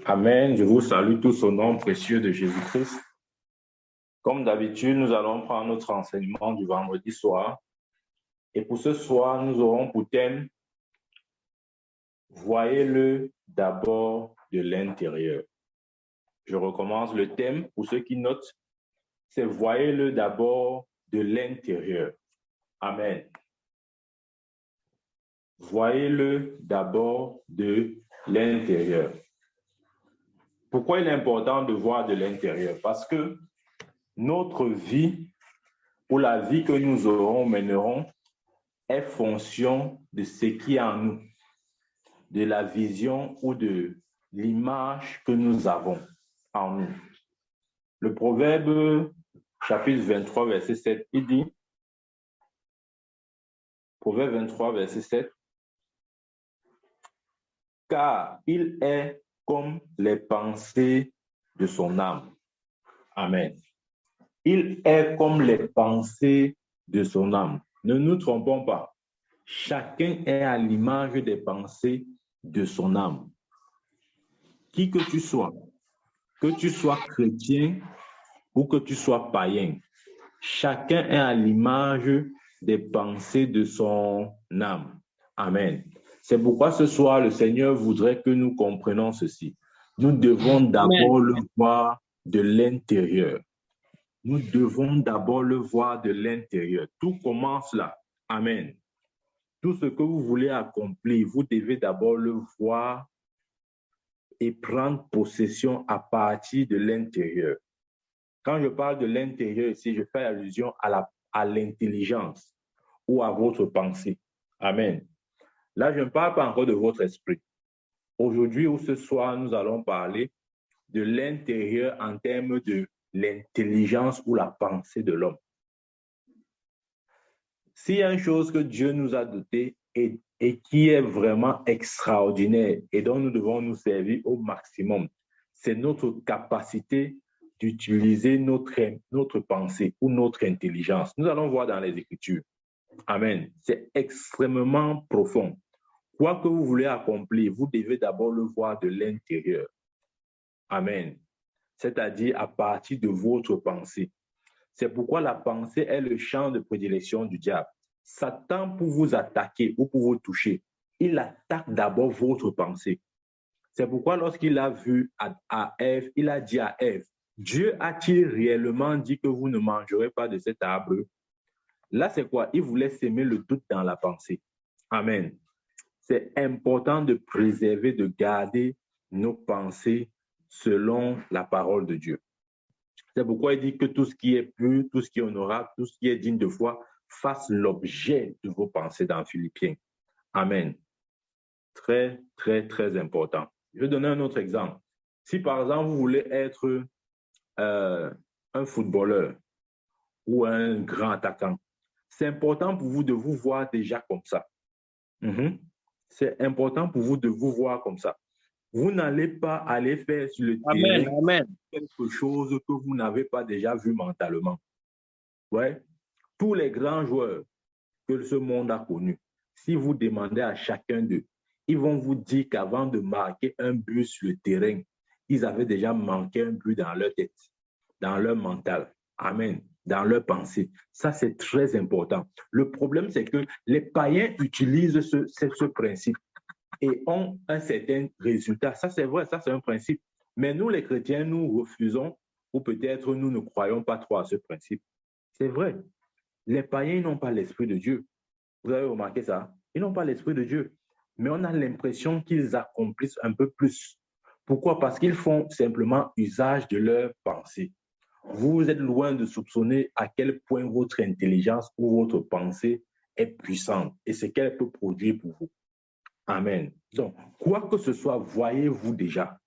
Amen. Je vous salue tous au nom précieux de Jésus-Christ. Comme d'habitude, nous allons prendre notre enseignement du vendredi soir. Et pour ce soir, nous aurons pour thème « Voyez-le d'abord de l'intérieur ». Je recommence le thème pour ceux qui notent. C'est « Voyez-le d'abord de l'intérieur ». Amen. Voyez-le d'abord de l'intérieur. Pourquoi il est important de voir de l'intérieur? Parce que notre vie, ou la vie que nous mènerons, est fonction de ce qui est en nous, de la vision ou de l'image que nous avons en nous. Le Proverbe, chapitre 23, verset 7, il dit, Proverbe 23, verset 7, « Car il est comme les pensées de son âme. » Amen. Il est comme les pensées de son âme. Ne nous trompons pas. Chacun est à l'image des pensées de son âme. Qui que tu sois chrétien ou que tu sois païen, chacun est à l'image des pensées de son âme. Amen. C'est pourquoi ce soir, le Seigneur voudrait que nous comprenions ceci. Nous devons d'abord le voir de l'intérieur. Nous devons d'abord le voir de l'intérieur. Tout commence là. Amen. Tout ce que vous voulez accomplir, vous devez d'abord le voir et prendre possession à partir de l'intérieur. Quand je parle de l'intérieur ici, je fais allusion à l'intelligence ou à votre pensée. Amen. Là, je ne parle pas encore de votre esprit. Aujourd'hui ou ce soir, nous allons parler de l'intérieur en termes de l'intelligence ou la pensée de l'homme. S'il y a une chose que Dieu nous a dotée et qui est vraiment extraordinaire et dont nous devons nous servir au maximum, c'est notre capacité d'utiliser notre pensée ou notre intelligence. Nous allons voir dans les Écritures. Amen. C'est extrêmement profond. Quoi que vous voulez accomplir, vous devez d'abord le voir de l'intérieur. Amen. C'est-à-dire à partir de votre pensée. C'est pourquoi la pensée est le champ de prédilection du diable. Satan, pour vous attaquer ou pour vous toucher, il attaque d'abord votre pensée. C'est pourquoi lorsqu'il a vu à Ève, il a dit à Ève, Dieu a-t-il réellement dit que vous ne mangerez pas de cet arbre? Là, c'est quoi? Il voulait s'aimer le doute dans la pensée. Amen. C'est important de préserver, de garder nos pensées selon la parole de Dieu. C'est pourquoi il dit que tout ce qui est pur, tout ce qui est honorable, tout ce qui est digne de foi, fasse l'objet de vos pensées dans Philippiens. Amen. Très, très, très important. Je vais donner un autre exemple. Si par exemple, vous voulez être un footballeur ou un grand attaquant, c'est important pour vous de vous voir déjà comme ça. C'est important pour vous de vous voir comme ça. Vous n'allez pas aller faire sur le terrain quelque chose que vous n'avez pas déjà vu mentalement. Ouais. Tous les grands joueurs que ce monde a connus, si vous demandez à chacun d'eux, ils vont vous dire qu'avant de marquer un but sur le terrain, ils avaient déjà marqué un but dans leur tête, dans leur mental. Amen. Dans leur pensée. Ça, c'est très important. Le problème, c'est que les païens utilisent ce principe et ont un certain résultat. Ça, c'est vrai, ça, c'est un principe. Mais nous, les chrétiens, nous refusons, ou peut-être nous ne croyons pas trop à ce principe. C'est vrai. Les païens n'ont pas l'esprit de Dieu. Vous avez remarqué ça? Ils n'ont pas l'esprit de Dieu. Mais on a l'impression qu'ils accomplissent un peu plus. Pourquoi? Parce qu'ils font simplement usage de leur pensée. Vous êtes loin de soupçonner à quel point votre intelligence ou votre pensée est puissante et ce qu'elle peut produire pour vous. Amen. Donc, quoi que ce soit, voyez-vous déjà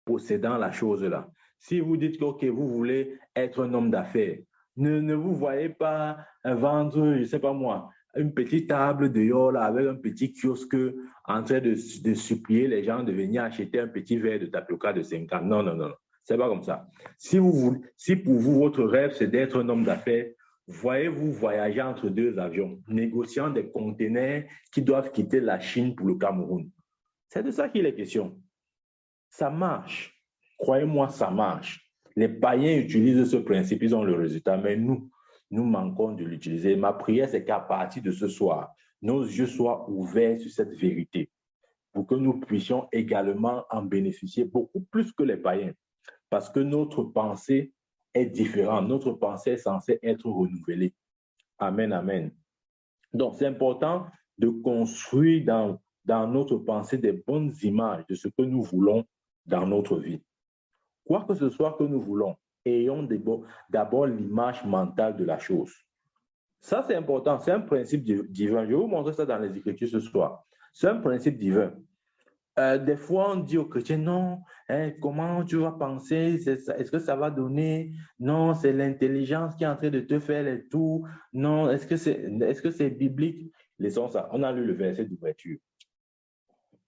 possédant la chose-là. Si vous dites que okay, vous voulez être un homme d'affaires, ne vous voyez pas vendre, je ne sais pas moi, une petite table dehors là, avec un petit kiosque en train de supplier les gens de venir acheter un petit verre de tapioca de 50. Non, non, non, non. C'est pas comme ça. Si pour vous, votre rêve, c'est d'être un homme d'affaires, voyez-vous voyager entre deux avions, négociant des conteneurs qui doivent quitter la Chine pour le Cameroun. C'est de ça qu'il est question. Ça marche. Croyez-moi, ça marche. Les païens utilisent ce principe, ils ont le résultat, mais nous manquons de l'utiliser. Ma prière, c'est qu'à partir de ce soir, nos yeux soient ouverts sur cette vérité pour que nous puissions également en bénéficier beaucoup plus que les païens. Parce que notre pensée est différente. Notre pensée est censée être renouvelée. Amen, amen. Donc, c'est important de construire dans notre pensée des bonnes images de ce que nous voulons dans notre vie. Quoi que ce soit que nous voulons, ayons d'abord l'image mentale de la chose. Ça, c'est important. C'est un principe divin. Je vais vous montrer ça dans les Écritures ce soir. C'est un principe divin. Des fois, on dit aux chrétiens, non, comment tu vas penser? Est-ce que ça va donner? Non, c'est l'intelligence qui est en train de te faire les tours. Non, est-ce que c'est biblique? Laissons ça. On a lu le verset d'ouverture.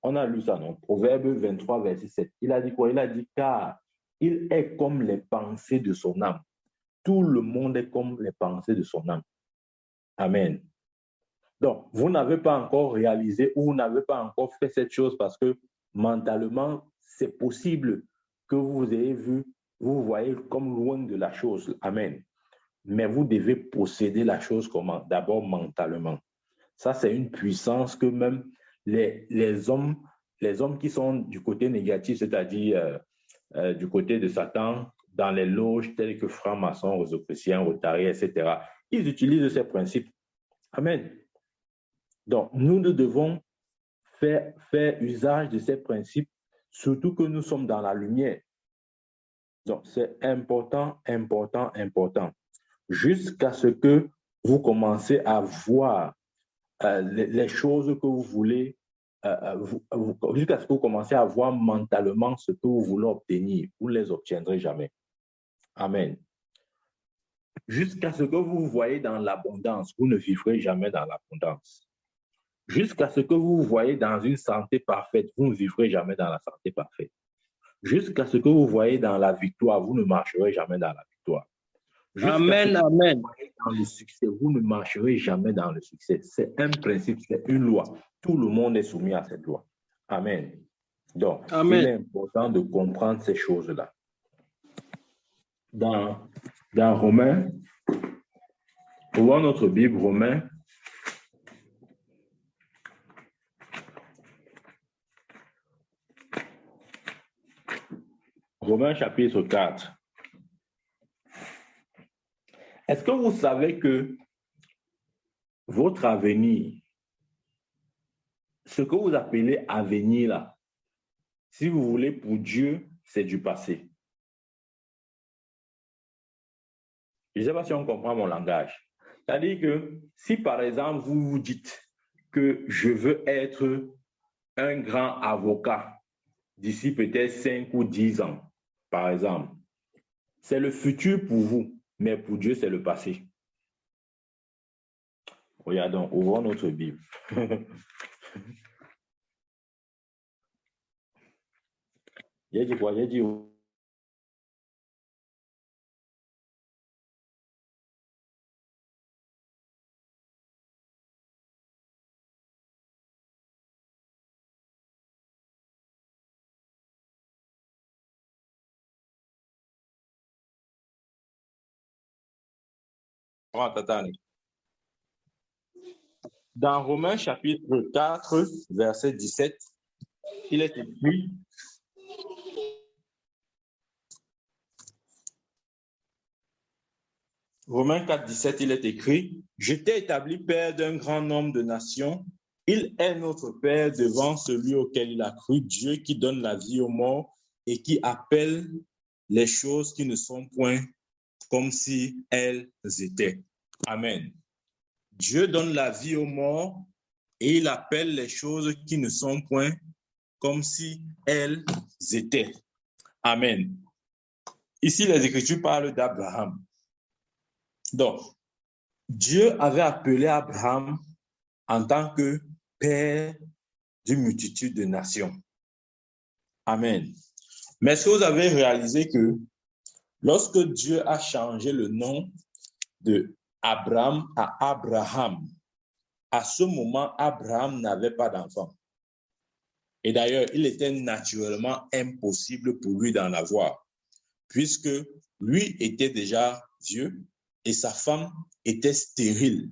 On a lu ça, non? Proverbe 23, verset 7. Il a dit quoi? Il a dit, car il est comme les pensées de son âme. Tout le monde est comme les pensées de son âme. Amen. Donc, vous n'avez pas encore réalisé ou vous n'avez pas encore fait cette chose parce que mentalement, c'est possible que vous ayez vu, vous voyez comme loin de la chose. Amen. Mais vous devez posséder la chose comment? D'abord mentalement. Ça, c'est une puissance que même les hommes qui sont du côté négatif, c'est-à-dire du côté de Satan, dans les loges telles que francs-maçons, rosicruciens, rotariens, etc., ils utilisent ces principes. Amen. Donc, nous devons faire usage de ces principes, surtout que nous sommes dans la lumière. Donc, c'est important, important, important. Jusqu'à ce que vous commencez à voir les choses que vous voulez, jusqu'à ce que vous commencez à voir mentalement ce que vous voulez obtenir, vous ne les obtiendrez jamais. Amen. Jusqu'à ce que vous voyez dans l'abondance, vous ne vivrez jamais dans l'abondance. Jusqu'à ce que vous voyez dans une santé parfaite, vous ne vivrez jamais dans la santé parfaite. Jusqu'à ce que vous voyez dans la victoire, vous ne marcherez jamais dans la victoire. Amen, amen. Dans le succès, vous ne marcherez jamais dans le succès. C'est un principe, c'est une loi. Tout le monde est soumis à cette loi. Amen. Donc, amen. Il est important de comprendre ces choses-là. Dans Romains, ouvrons notre Bible, Romains chapitre 4. Est-ce que vous savez que votre avenir, ce que vous appelez avenir là, si vous voulez pour Dieu, c'est du passé. Je ne sais pas si on comprend mon langage. C'est-à-dire que si par exemple vous vous dites que je veux être un grand avocat d'ici peut-être 5 ou 10 ans, par exemple, c'est le futur pour vous, mais pour Dieu, c'est le passé. Regardons, ouvrons notre Bible. J'ai dit quoi? J'ai dit... Dans Romains chapitre 4, verset 17, il est écrit, Romains 4, 17, il est écrit, « Je t'ai établi père d'un grand nombre de nations. Il est notre père devant celui auquel il a cru, Dieu qui donne la vie aux morts et qui appelle les choses qui ne sont point comme si elles étaient. » Amen. Dieu donne la vie aux morts et il appelle les choses qui ne sont point comme si elles étaient. Amen. Ici, les Écritures parlent d'Abraham. Donc, Dieu avait appelé Abraham en tant que père d'une multitude de nations. Amen. Mais est-ce que vous avez réalisé que lorsque Dieu a changé le nom de Abraham à Abraham, à ce moment, Abraham n'avait pas d'enfant. Et d'ailleurs, il était naturellement impossible pour lui d'en avoir, puisque lui était déjà vieux et sa femme était stérile.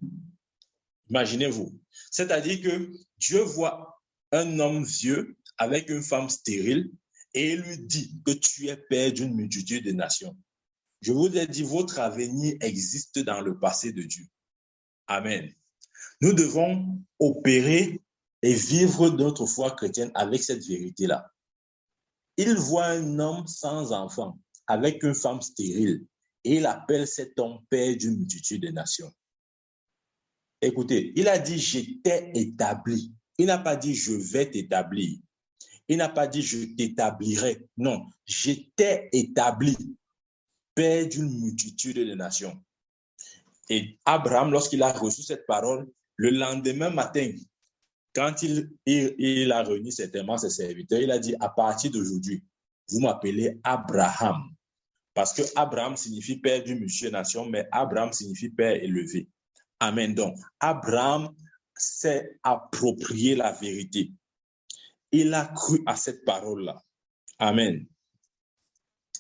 Imaginez-vous. C'est-à-dire que Dieu voit un homme vieux avec une femme stérile et il lui dit que tu es père d'une multitude de nations. Je vous ai dit, votre avenir existe dans le passé de Dieu. Amen. Nous devons opérer et vivre notre foi chrétienne avec cette vérité-là. Il voit un homme sans enfant avec une femme stérile et il appelle cet homme père d'une multitude de nations. Écoutez, il a dit, je t'ai établi. Il n'a pas dit, je vais t'établir. Il n'a pas dit, je t'établirai. Non, je t'ai établi, père d'une multitude de nations. Et Abraham, lorsqu'il a reçu cette parole, le lendemain matin, quand il a réuni certainement ses serviteurs, il a dit, à partir d'aujourd'hui, vous m'appelez Abraham. Parce que Abraham signifie père d'une multitude de nations, mais Abraham signifie père élevé. Amen. Donc, Abraham s'est approprié la vérité. Il a cru à cette parole-là. Amen.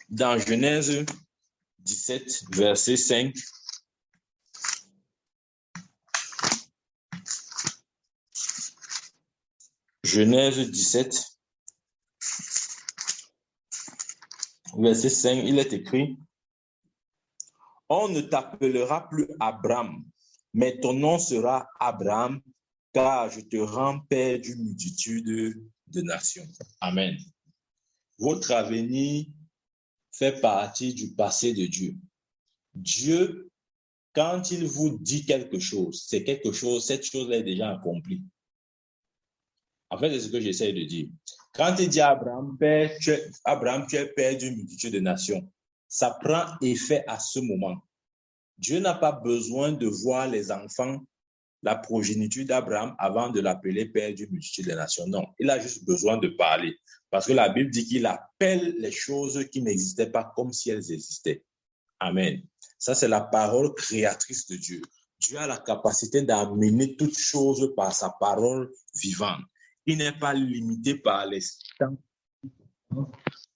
Dans Genèse 17, verset 5, Genèse 17, verset 5, il est écrit, « On ne t'appellera plus Abraham, mais ton nom sera Abraham, car je te rends père d'une multitude de nations. » Amen. Votre avenir fait partie du passé de Dieu. Dieu, quand il vous dit quelque chose, c'est quelque chose, cette chose-là est déjà accomplie. En fait, c'est ce que j'essaie de dire. Quand il dit à Abraham, tu es père d'une multitude de nations, ça prend effet à ce moment. Dieu n'a pas besoin de voir les enfants, la progéniture d'Abraham avant de l'appeler père d'une multitude de nations. Non, il a juste besoin de parler. Parce que la Bible dit qu'il appelle les choses qui n'existaient pas comme si elles existaient. Amen. Ça, c'est la parole créatrice de Dieu. Dieu a la capacité d'amener toutes choses par sa parole vivante. Il n'est pas limité par les temps,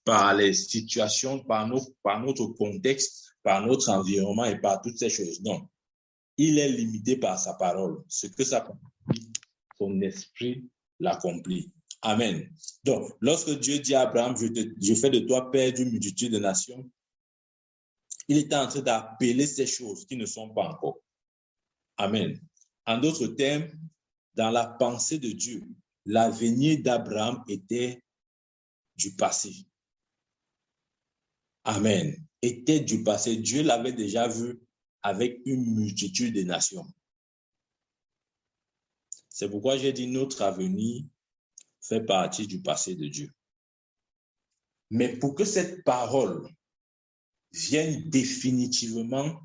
par les situations, par notre contexte, par notre environnement et par toutes ces choses. Non. Il est limité par sa parole. Ce que ça accomplit, son esprit l'accomplit. Amen. Donc, lorsque Dieu dit à Abraham, je fais de toi père d'une multitude de nations, il est en train d'appeler ces choses qui ne sont pas encore. Amen. En d'autres termes, dans la pensée de Dieu, l'avenir d'Abraham était du passé. Amen. Était du passé. Dieu l'avait déjà vu avec une multitude de nations. C'est pourquoi j'ai dit notre avenir fait partie du passé de Dieu. Mais pour que cette parole vienne définitivement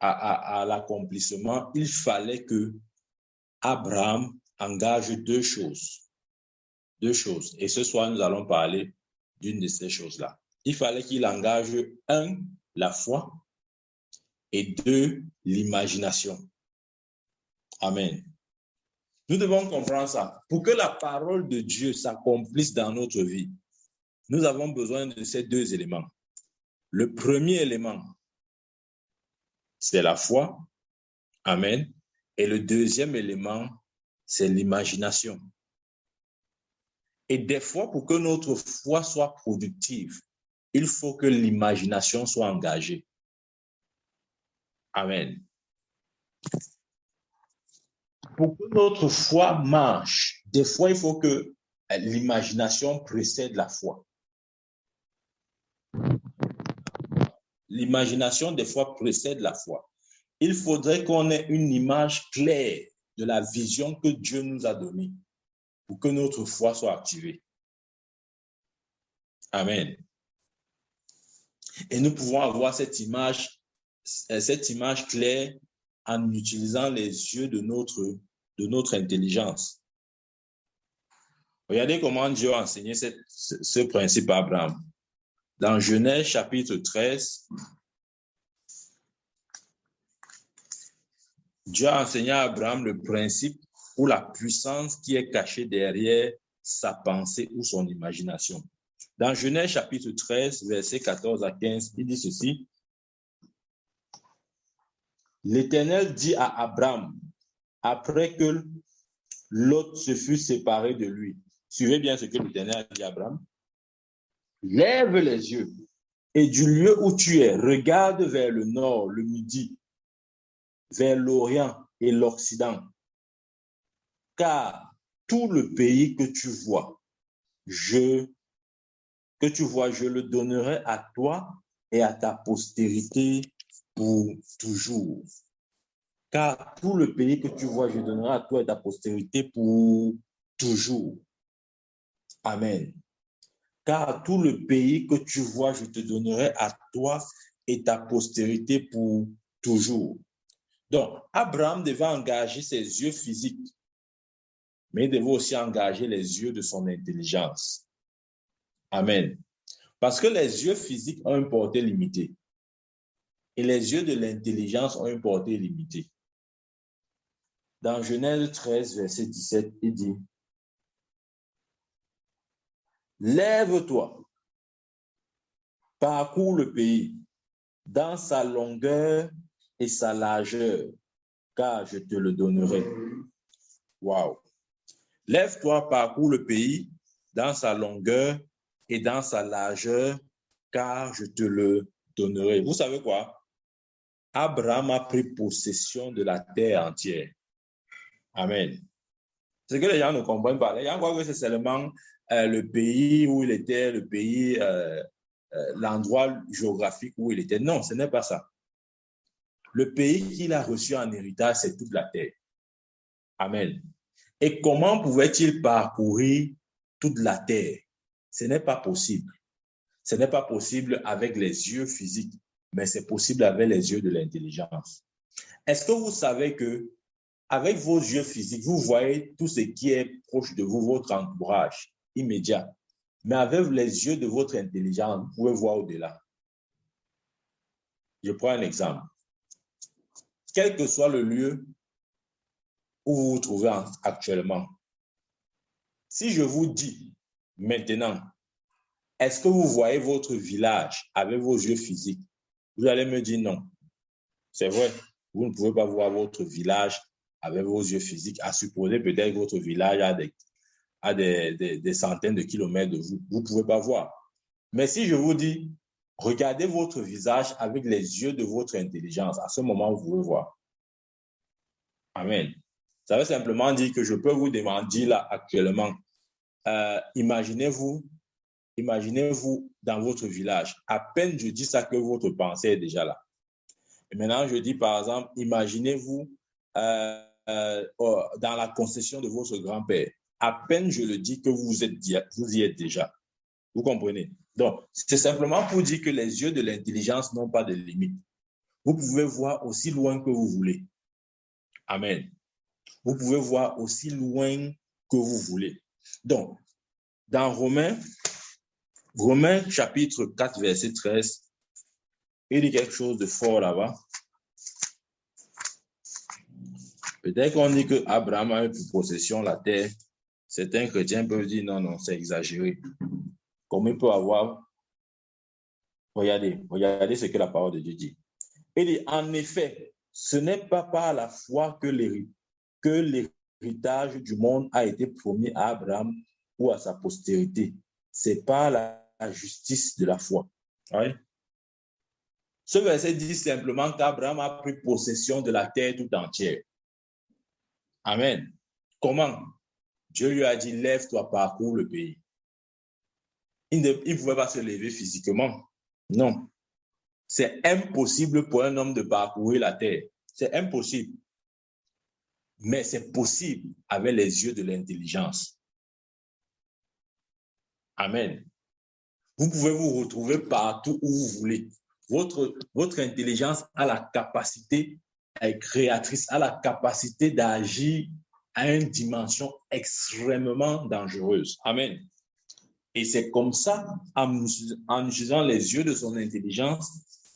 à l'accomplissement, il fallait que Abraham engage deux choses. Deux choses. Et ce soir, nous allons parler d'une de ces choses-là. Il fallait qu'il engage, un, la foi, et deux, l'imagination. Amen. Nous devons comprendre ça. Pour que la parole de Dieu s'accomplisse dans notre vie, nous avons besoin de ces deux éléments. Le premier élément, c'est la foi. Amen. Et le deuxième élément, c'est l'imagination. Et des fois, pour que notre foi soit productive, il faut que l'imagination soit engagée. Amen. Pour que notre foi marche, des fois, il faut que l'imagination précède la foi. L'imagination, des fois, précède la foi. Il faudrait qu'on ait une image claire de la vision que Dieu nous a donnée pour que notre foi soit activée. Amen. Et nous pouvons avoir cette image claire en utilisant les yeux de notre intelligence. Regardez comment Dieu a enseigné ce principe à Abraham. Dans Genèse chapitre 13, Dieu a enseigné à Abraham le principe ou la puissance qui est cachée derrière sa pensée ou son imagination. Dans Genèse chapitre 13, versets 14 à 15, il dit ceci. L'Éternel dit à Abraham, après que Lot se fut séparé de lui. Suivez bien ce que l'Éternel a dit à Abraham. Lève les yeux et du lieu où tu es, regarde vers le nord, le midi, vers l'Orient et l'Occident. Car tout le pays que tu vois, je le donnerai à toi et à ta postérité pour toujours. Car tout le pays que tu vois, je donnerai à toi et à ta postérité pour toujours. Amen. Car tout le pays que tu vois, je te donnerai à toi et ta postérité pour toujours. Donc, Abraham devait engager ses yeux physiques, mais il devait aussi engager les yeux de son intelligence. Amen. Parce que les yeux physiques ont une portée limitée et les yeux de l'intelligence ont une portée limitée. Dans Genèse 13, verset 17, il dit, « Lève-toi, parcours le pays dans sa longueur et sa largeur, car je te le donnerai. » Wow. Lève-toi, parcours le pays dans sa longueur et dans sa largeur, car je te le donnerai. Vous savez quoi? Abraham a pris possession de la terre entière. Amen. C'est que les gens ne comprennent pas. Les gens croient que c'est seulement le pays où il était, le pays, l'endroit géographique où il était. Non, ce n'est pas ça. Le pays qu'il a reçu en héritage, c'est toute la terre. Amen. Et comment pouvait-il parcourir toute la terre? Ce n'est pas possible. Ce n'est pas possible avec les yeux physiques, mais c'est possible avec les yeux de l'intelligence. Est-ce que vous savez que avec vos yeux physiques, vous voyez tout ce qui est proche de vous, votre entourage immédiat. Mais avec les yeux de votre intelligence, vous pouvez voir au-delà. Je prends un exemple. Quel que soit le lieu où vous vous trouvez actuellement, si je vous dis maintenant, est-ce que vous voyez votre village avec vos yeux physiques? Vous allez me dire non. C'est vrai, vous ne pouvez pas voir votre village avec vos yeux physiques, à supposer peut-être que votre village a des centaines de kilomètres de vous. Vous ne pouvez pas voir. Mais si je vous dis, regardez votre visage avec les yeux de votre intelligence, à ce moment, vous pouvez voir. Amen. Ça veut simplement dire que je peux vous demander là actuellement, imaginez-vous dans votre village. À peine je dis ça que votre pensée est déjà là. Et maintenant, je dis par exemple, imaginez-vous dans la concession de votre grand-père. À peine je le dis que vous y êtes déjà. Vous comprenez? Donc, c'est simplement pour dire que les yeux de l'intelligence n'ont pas de limite. Vous pouvez voir aussi loin que vous voulez. Amen. Vous pouvez voir aussi loin que vous voulez. Donc, dans Romains chapitre 4, verset 13, il dit quelque chose de fort là-bas. Peut-être qu'on dit que Abraham a eu pour possession la terre. Certains chrétiens peuvent dire non, c'est exagéré. Comme il peut avoir, regardez ce que la parole de Dieu dit. Il dit, en effet, ce n'est pas par la foi que l'héritage du monde a été promis à Abraham ou à sa postérité. C'est par la justice de la foi. Oui. Ce verset dit simplement qu'Abraham a pris possession de la terre tout entière. Amen. Comment? Dieu lui a dit, lève-toi, parcours le pays. Il ne pouvait pas se lever physiquement. Non. C'est impossible pour un homme de parcourir la terre. C'est impossible. Mais c'est possible avec les yeux de l'intelligence. Amen. Vous pouvez vous retrouver partout où vous voulez. Votre intelligence a la capacité créatrice, a la capacité d'agir à une dimension extrêmement dangereuse. Amen. Et c'est comme ça, en utilisant les yeux de son intelligence,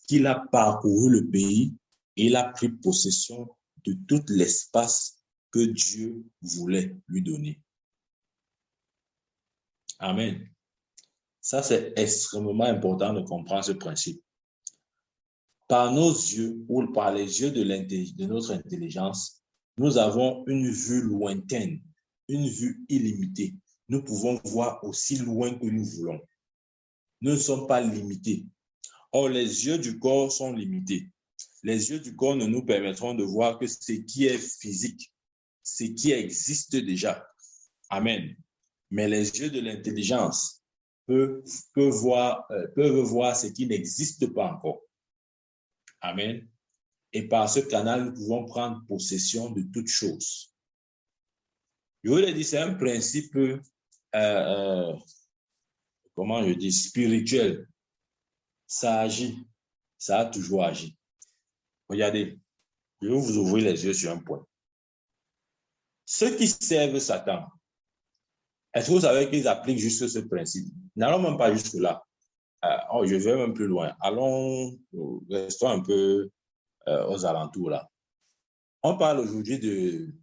qu'il a parcouru le pays et il a pris possession de tout l'espace que Dieu voulait lui donner. Amen. Ça, c'est extrêmement important de comprendre ce principe. Par nos yeux ou par les yeux de notre intelligence, nous avons une vue lointaine, une vue illimitée. Nous pouvons voir aussi loin que nous voulons. Nous ne sommes pas limités. Or, les yeux du corps sont limités. Les yeux du corps ne nous permettront de voir que ce qui est physique, ce qui existe déjà. Amen. Mais les yeux de l'intelligence peuvent voir ce qui n'existe pas encore. Amen. Et par ce canal, nous pouvons prendre possession de toutes choses. Je vous l'ai dit, c'est un principe, spirituel. Ça agit. Ça a toujours agi. Regardez, je vais vous ouvrir les yeux sur un point. Ceux qui servent Satan, est-ce que vous savez qu'ils appliquent juste ce principe? N'allons même pas jusque-là. Je vais même plus loin. Restons un peu aux alentours là. On parle aujourd'hui de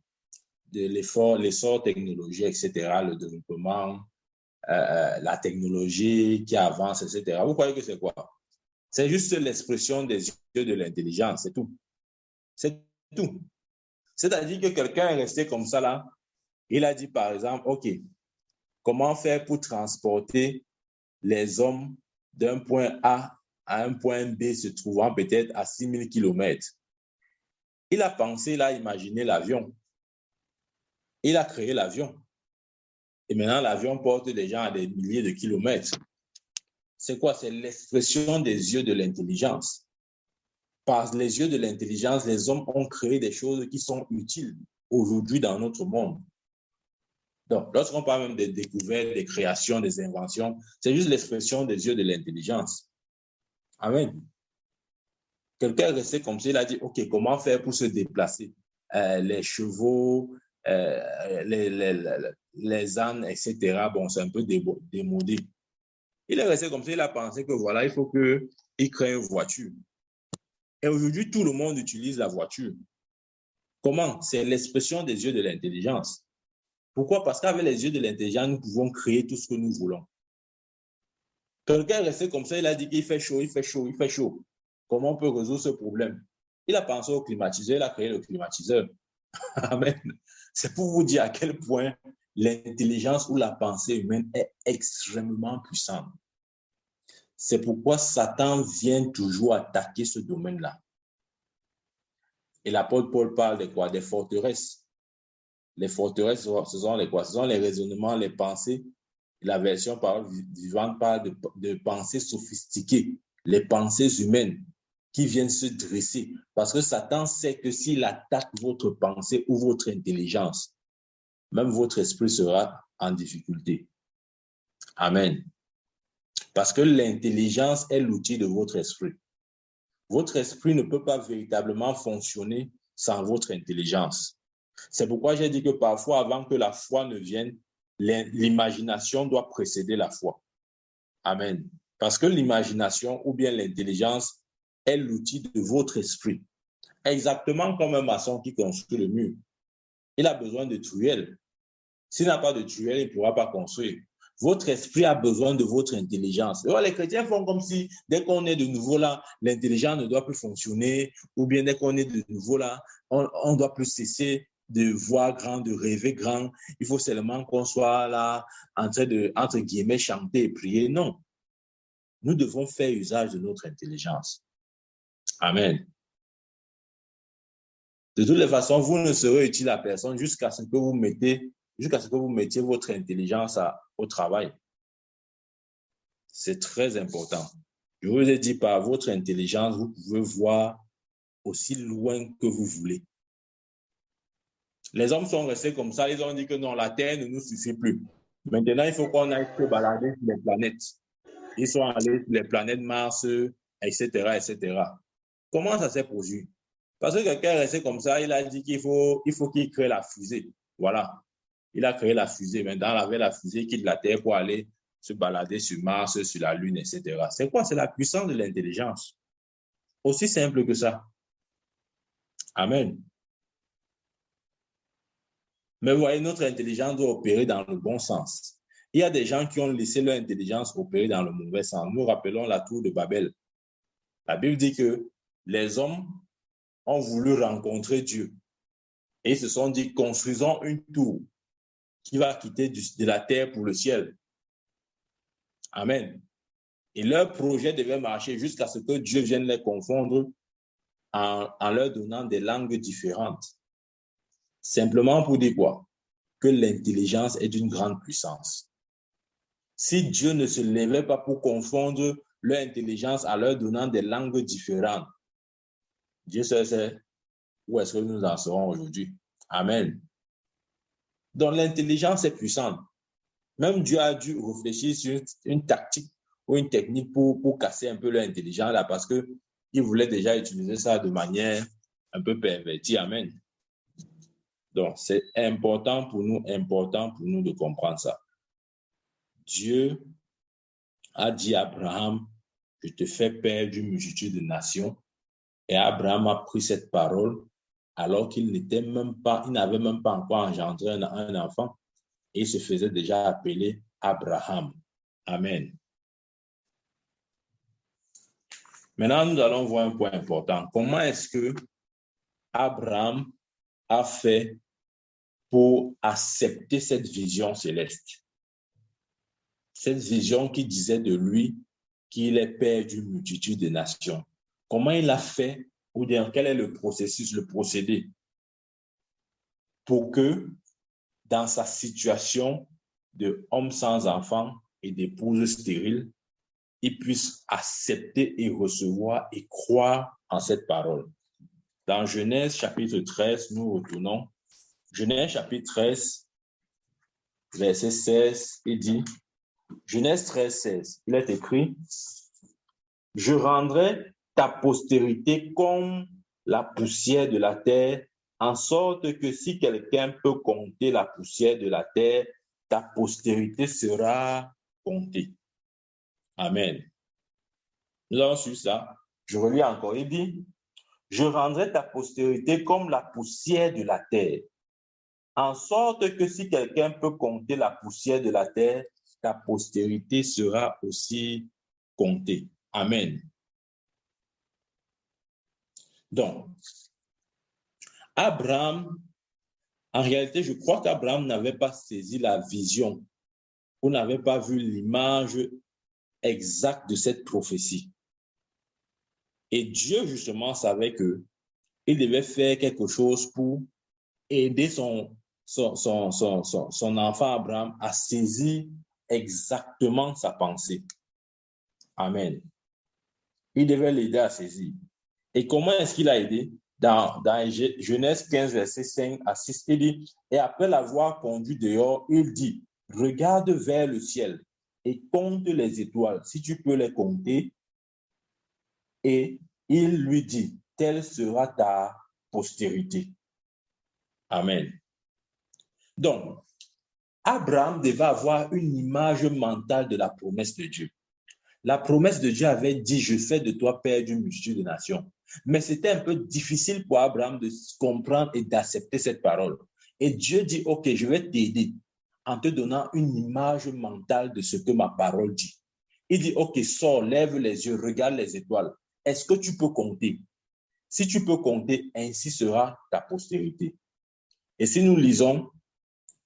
l'essor technologique, etc., le développement, la technologie qui avance, etc. Vous croyez que c'est quoi? C'est juste l'expression des yeux de l'intelligence, c'est tout. C'est tout. C'est-à-dire que quelqu'un est resté comme ça là, il a dit par exemple, OK, comment faire pour transporter les hommes d'un point A à un point B se trouvant peut-être à 6000 km. Il a pensé, il a imaginé l'avion. Il a créé l'avion. Et maintenant, l'avion porte des gens à des milliers de kilomètres. C'est quoi? C'est l'expression des yeux de l'intelligence. Par les yeux de l'intelligence, les hommes ont créé des choses qui sont utiles aujourd'hui dans notre monde. Donc, lorsqu'on parle même des découvertes, des créations, des inventions, c'est juste l'expression des yeux de l'intelligence. Amen. Quelqu'un est resté comme ça, il a dit, OK, comment faire pour se déplacer? Les chevaux, les ânes, etc. Bon, c'est un peu démodé. Il est resté comme ça, il a pensé que voilà, il faut qu'il crée une voiture. Et aujourd'hui, tout le monde utilise la voiture. Comment? C'est l'expression des yeux de l'intelligence. Pourquoi? Parce qu'avec les yeux de l'intelligence, nous pouvons créer tout ce que nous voulons. Quelqu'un est resté comme ça, il a dit qu'il fait chaud, il fait chaud, il fait chaud. Comment on peut résoudre ce problème? Il a pensé au climatiseur, il a créé le climatiseur. Amen. C'est pour vous dire à quel point l'intelligence ou la pensée humaine est extrêmement puissante. C'est pourquoi Satan vient toujours attaquer ce domaine-là. Et l'apôtre Paul parle de quoi? Des forteresses. Les forteresses, ce sont les quoi? Ce sont les raisonnements, les pensées. La version parole vivante parle de pensées sophistiquées, les pensées humaines qui viennent se dresser. Parce que Satan sait que s'il attaque votre pensée ou votre intelligence, même votre esprit sera en difficulté. Amen. Parce que l'intelligence est l'outil de votre esprit. Votre esprit ne peut pas véritablement fonctionner sans votre intelligence. C'est pourquoi j'ai dit que parfois, avant que la foi ne vienne, l'imagination doit précéder la foi. Amen. Parce que l'imagination ou bien l'intelligence est l'outil de votre esprit. Exactement comme un maçon qui construit le mur. Il a besoin de truelle. S'il n'a pas de truelle, il ne pourra pas construire. Votre esprit a besoin de votre intelligence. Alors, les chrétiens font comme si, dès qu'on est de nouveau là, l'intelligence ne doit plus fonctionner, ou bien dès qu'on est de nouveau là, on doit plus cesser de voir grand, de rêver grand. Il faut seulement qu'on soit là, en train de, entre guillemets, chanter et prier. Non. Nous devons faire usage de notre intelligence. Amen. De toutes les façons, vous ne serez utile à personne jusqu'à ce que vous mettiez votre intelligence au travail. C'est très important. Je vous ai dit, par votre intelligence, vous pouvez voir aussi loin que vous voulez. Les hommes sont restés comme ça, ils ont dit que non, la Terre ne nous suffit plus. Maintenant, il faut qu'on aille se balader sur les planètes. Ils sont allés sur les planètes Mars, etc., etc. Comment ça s'est produit? Parce que quelqu'un est resté comme ça, il a dit qu'il faut qu'il crée la fusée. Voilà. Il a créé la fusée. Maintenant, avec la fusée, il quitte la Terre pour aller se balader sur Mars, sur la Lune, etc. C'est quoi? C'est la puissance de l'intelligence. Aussi simple que ça. Amen. Mais vous voyez, notre intelligence doit opérer dans le bon sens. Il y a des gens qui ont laissé leur intelligence opérer dans le mauvais sens. Nous rappelons la tour de Babel. La Bible dit que les hommes ont voulu rencontrer Dieu. Et ils se sont dit, construisons une tour qui va quitter de la terre pour le ciel. Amen. Et leur projet devait marcher jusqu'à ce que Dieu vienne les confondre en leur donnant des langues différentes. Simplement pour dire quoi? Que l'intelligence est d'une grande puissance. Si Dieu ne se levait pas pour confondre leur intelligence en leur donnant des langues différentes, Dieu sait où est-ce que nous en serons aujourd'hui. Amen. Donc l'intelligence est puissante. Même Dieu a dû réfléchir sur une tactique ou une technique pour casser un peu leur intelligence là, parce qu'il voulait déjà utiliser ça de manière un peu pervertie. Amen. Donc, c'est important pour nous de comprendre ça. Dieu a dit à Abraham, je te fais père d'une multitude de nations. Et Abraham a pris cette parole alors qu'il n'avait même pas encore engendré un enfant et il se faisait déjà appeler Abraham. Amen. Maintenant, nous allons voir un point important. Comment est-ce que Abraham a fait pour accepter cette vision céleste? Cette vision qui disait de lui qu'il est père d'une multitude de nations. Comment il a fait, ou bien quel est le processus, le procédé pour que dans sa situation d'homme sans enfant et d'épouse stérile, il puisse accepter et recevoir et croire en cette parole. Dans Genèse chapitre 13, nous retournons. Genèse chapitre 13, verset 16, il dit, Genèse 13, 16, il est écrit, « Je rendrai ta postérité comme la poussière de la terre, en sorte que si quelqu'un peut compter la poussière de la terre, ta postérité sera comptée. » Amen. Nous avons su ça. Je relis encore. Il dit, « Je rendrai ta postérité comme la poussière de la terre, en sorte que si quelqu'un peut compter la poussière de la terre, ta postérité sera aussi comptée. » Amen. Donc, Abraham, en réalité, je crois qu'Abraham n'avait pas saisi la vision ou n'avait pas vu l'image exacte de cette prophétie. Et Dieu, justement, savait qu'il devait faire quelque chose pour aider son enfant Abraham à saisir exactement sa pensée. Amen. Il devait l'aider à saisir. Et comment est-ce qu'il a aidé? Dans Genèse 15, verset 5 à 6, il dit, « Et après l'avoir conduit dehors, il dit, « Regarde vers le ciel et compte les étoiles, si tu peux les compter. » Et il lui dit, « Telle sera ta postérité. » Amen. Donc, Abraham devait avoir une image mentale de la promesse de Dieu. La promesse de Dieu avait dit, « Je fais de toi père d'une multitude de nations. » Mais c'était un peu difficile pour Abraham de comprendre et d'accepter cette parole. Et Dieu dit, « Ok, je vais t'aider en te donnant une image mentale de ce que ma parole dit. » Il dit, « Ok, sors, lève les yeux, regarde les étoiles. Est-ce que tu peux compter? Si tu peux compter, ainsi sera ta postérité. » Et si nous lisons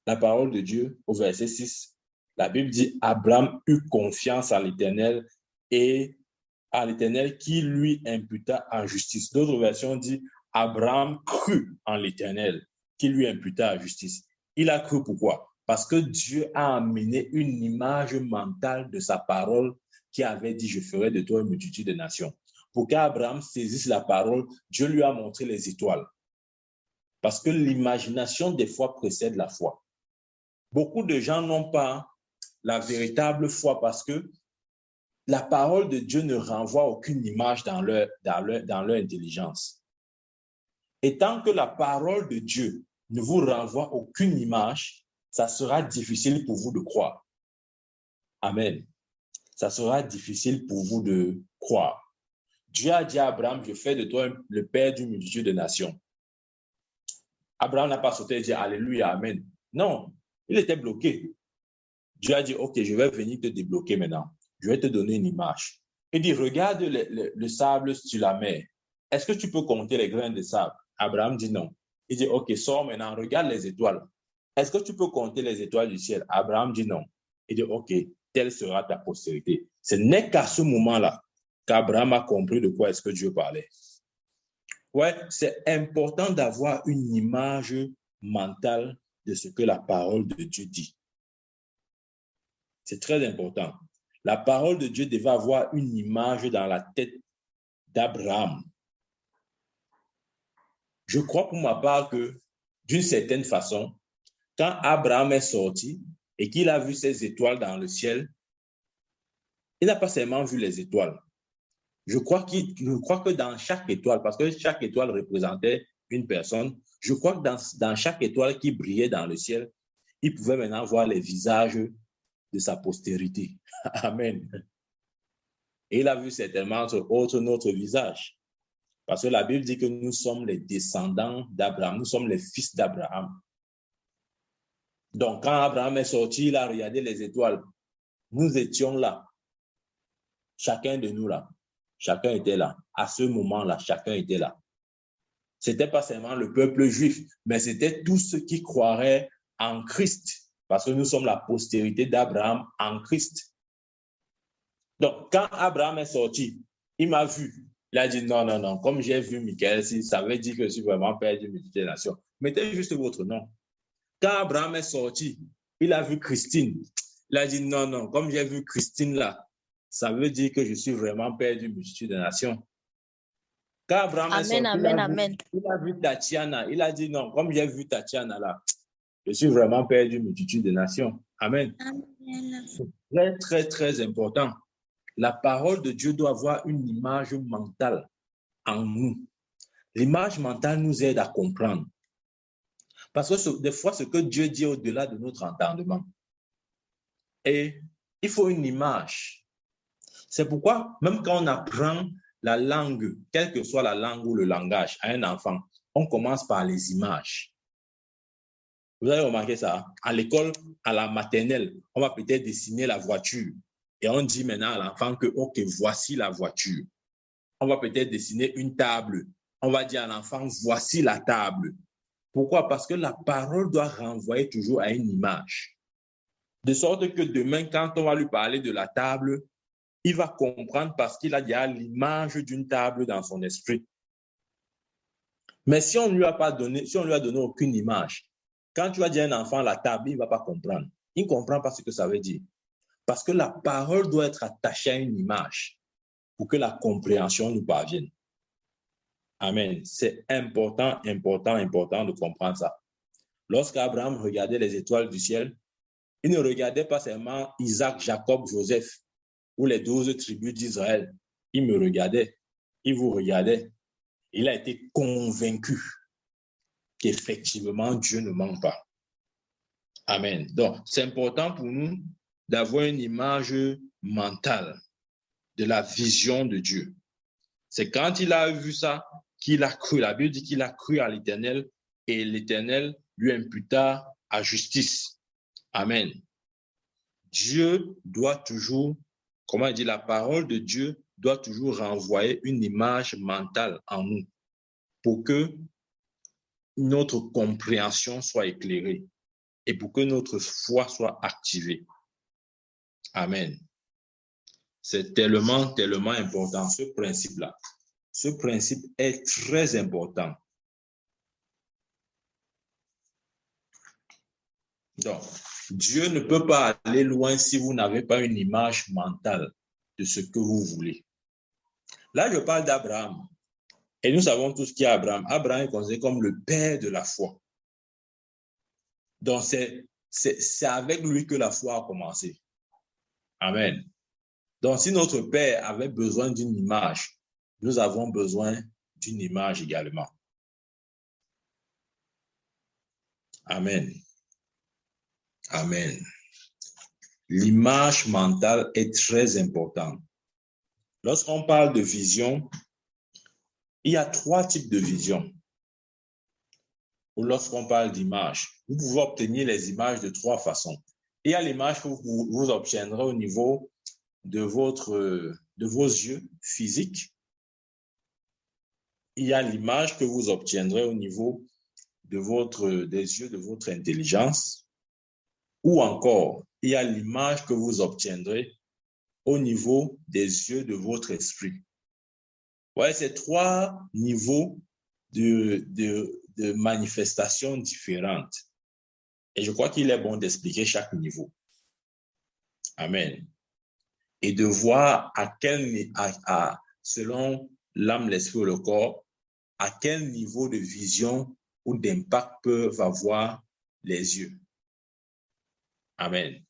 la parole de Dieu au verset 6, la Bible dit, Abraham eut confiance en l'Éternel et à l'Éternel qui lui imputa en justice. D'autres versions disent, Abraham crut en l'Éternel qui lui imputa en justice. Il a cru pourquoi? Parce que Dieu a amené une image mentale de sa parole qui avait dit, je ferai de toi une multitude de nations. Pour qu'Abraham saisisse la parole, Dieu lui a montré les étoiles. Parce que l'imagination des fois précède la foi. Beaucoup de gens n'ont pas la véritable foi parce que la parole de Dieu ne renvoie aucune image dans leur intelligence. Et tant que la parole de Dieu ne vous renvoie aucune image, ça sera difficile pour vous de croire. Amen. Ça sera difficile pour vous de croire. Dieu a dit à Abraham, je fais de toi le père d'une multitude de nations. Abraham n'a pas sauté et dit Alléluia, Amen. Non, il était bloqué. Dieu a dit, OK, je vais venir te débloquer maintenant. Je vais te donner une image. Il dit, regarde le sable sur la mer. Est-ce que tu peux compter les grains de sable? Abraham dit non. Il dit, OK, sors maintenant, regarde les étoiles. Est-ce que tu peux compter les étoiles du ciel? Abraham dit non. Il dit, OK, telle sera ta postérité. Ce n'est qu'à ce moment-là qu'Abraham a compris de quoi est-ce que Dieu parlait. Ouais, c'est important d'avoir une image mentale de ce que la parole de Dieu dit. C'est très important. La parole de Dieu devait avoir une image dans la tête d'Abraham. Je crois pour ma part que, d'une certaine façon, quand Abraham est sorti et qu'il a vu ces étoiles dans le ciel, il n'a pas seulement vu les étoiles. Je crois que dans chaque étoile, parce que chaque étoile représentait une personne, je crois que dans chaque étoile qui brillait dans le ciel, il pouvait maintenant voir les visages de sa postérité. Amen. Et il a vu certainement entre autres notre visage. Parce que la Bible dit que nous sommes les descendants d'Abraham, nous sommes les fils d'Abraham. Donc, quand Abraham est sorti, il a regardé les étoiles. Nous étions là. Chacun de nous là. Chacun était là. À ce moment-là, chacun était là. Ce n'était pas seulement le peuple juif, mais c'était tous ceux qui croiraient en Christ. Parce que nous sommes la postérité d'Abraham en Christ. Donc, quand Abraham est sorti, il m'a vu. Il a dit non, non, non. Comme j'ai vu Michael, ça veut dire que je suis vraiment père d'une multitude de nations. Mettez juste votre nom. Quand Abraham est sorti, il a vu Christine. Il a dit non, non. Comme j'ai vu Christine là, ça veut dire que je suis vraiment père d'une multitude de nations. Quand Abraham est sorti, il a vu Tatiana. Il a dit non. Comme j'ai vu Tatiana là, je suis vraiment père d'une multitude de nations. Amen. Amen. C'est très, très, très important. La parole de Dieu doit avoir une image mentale en nous. L'image mentale nous aide à comprendre. Parce que des fois, ce que Dieu dit au-delà de notre entendement. Et il faut une image. C'est pourquoi, même quand on apprend la langue, quelle que soit la langue ou le langage à un enfant, on commence par les images. Vous avez remarqué ça? À l'école, à la maternelle, on va peut-être dessiner la voiture. Et on dit maintenant à l'enfant que, OK, voici la voiture. On va peut-être dessiner une table. On va dire à l'enfant, voici la table. Pourquoi? Parce que la parole doit renvoyer toujours à une image. De sorte que demain, quand on va lui parler de la table, il va comprendre parce qu'il a déjà l'image d'une table dans son esprit. Mais si on ne lui a pas donné, si on lui a donné aucune image, quand tu vas dire à un enfant la table, il ne va pas comprendre. Il ne comprend pas ce que ça veut dire. Parce que la parole doit être attachée à une image pour que la compréhension nous parvienne. Amen. C'est important, important, important de comprendre ça. Lorsqu'Abraham regardait les étoiles du ciel, il ne regardait pas seulement Isaac, Jacob, Joseph ou les 12 tribus d'Israël. Il me regardait, il vous regardait. Il a été convaincu qu'effectivement Dieu ne ment pas. Amen. Donc, c'est important pour nous d'avoir une image mentale de la vision de Dieu. C'est quand il a vu ça qu'il a cru. La Bible dit qu'il a cru à l'Éternel et l'Éternel lui imputa à justice. Amen. Dieu doit toujours, comment il dit, la parole de Dieu doit toujours renvoyer une image mentale en nous pour que notre compréhension soit éclairée et pour que notre foi soit activée. Amen. C'est tellement, tellement important, ce principe-là. Ce principe est très important. Donc, Dieu ne peut pas aller loin si vous n'avez pas une image mentale de ce que vous voulez. Là, je parle d'Abraham. Et nous savons tous qui est Abraham. Abraham est considéré comme le père de la foi. Donc, c'est avec lui que la foi a commencé. Amen. Donc, si notre père avait besoin d'une image, nous avons besoin d'une image également. Amen. Amen. L'image mentale est très importante. Lorsqu'on parle de vision, il y a 3 types de vision. Ou lorsqu'on parle d'image, vous pouvez obtenir les images de 3 façons. il y a l'image que vous obtiendrez au niveau de vos yeux physiques. Il y a l'image que vous obtiendrez au niveau des yeux de votre intelligence. Ou encore, il y a l'image que vous obtiendrez au niveau des yeux de votre esprit. Ouais, c'est 3 niveaux de manifestations différentes. Et je crois qu'il est bon d'expliquer chaque niveau. Amen. Et de voir selon l'âme, l'esprit ou le corps, à quel niveau de vision ou d'impact peuvent avoir les yeux. Amen.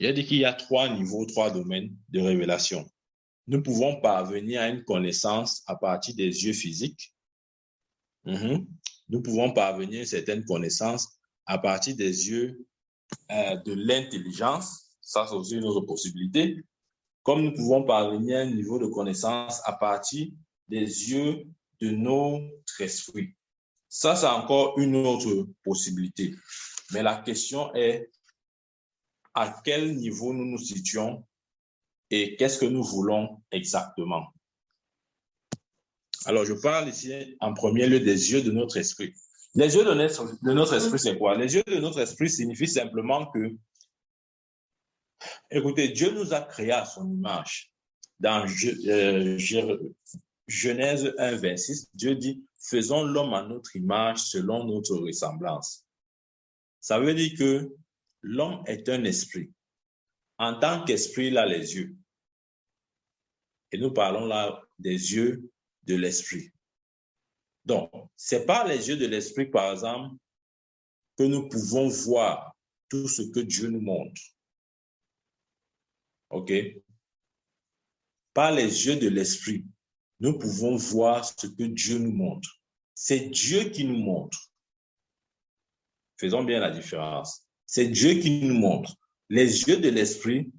J'ai dit qu'il y a 3 niveaux, 3 domaines de révélation. Nous pouvons parvenir à une connaissance à partir des yeux physiques. Nous pouvons parvenir à une certaine connaissance à partir des yeux de l'intelligence. Ça, c'est aussi une autre possibilité. Comme nous pouvons parvenir à un niveau de connaissance à partir des yeux de notre esprit. Ça, c'est encore une autre possibilité. Mais la question est, à quel niveau nous nous situons et qu'est-ce que nous voulons exactement? Alors, je parle ici en premier lieu des yeux de notre esprit. Les yeux de notre esprit, c'est quoi? Les yeux de notre esprit signifient simplement que, écoutez, Dieu nous a créés à son image. Dans Genèse 1, 26, Dieu dit, faisons l'homme à notre image selon notre ressemblance. Ça veut dire que l'homme est un esprit. En tant qu'esprit, il a les yeux. Et nous parlons là des yeux de l'esprit. Donc, c'est par les yeux de l'esprit, par exemple, que nous pouvons voir tout ce que Dieu nous montre. OK? Par les yeux de l'esprit, nous pouvons voir ce que Dieu nous montre. C'est Dieu qui nous montre. Faisons bien la différence. C'est Dieu qui nous montre. Les yeux de l'esprit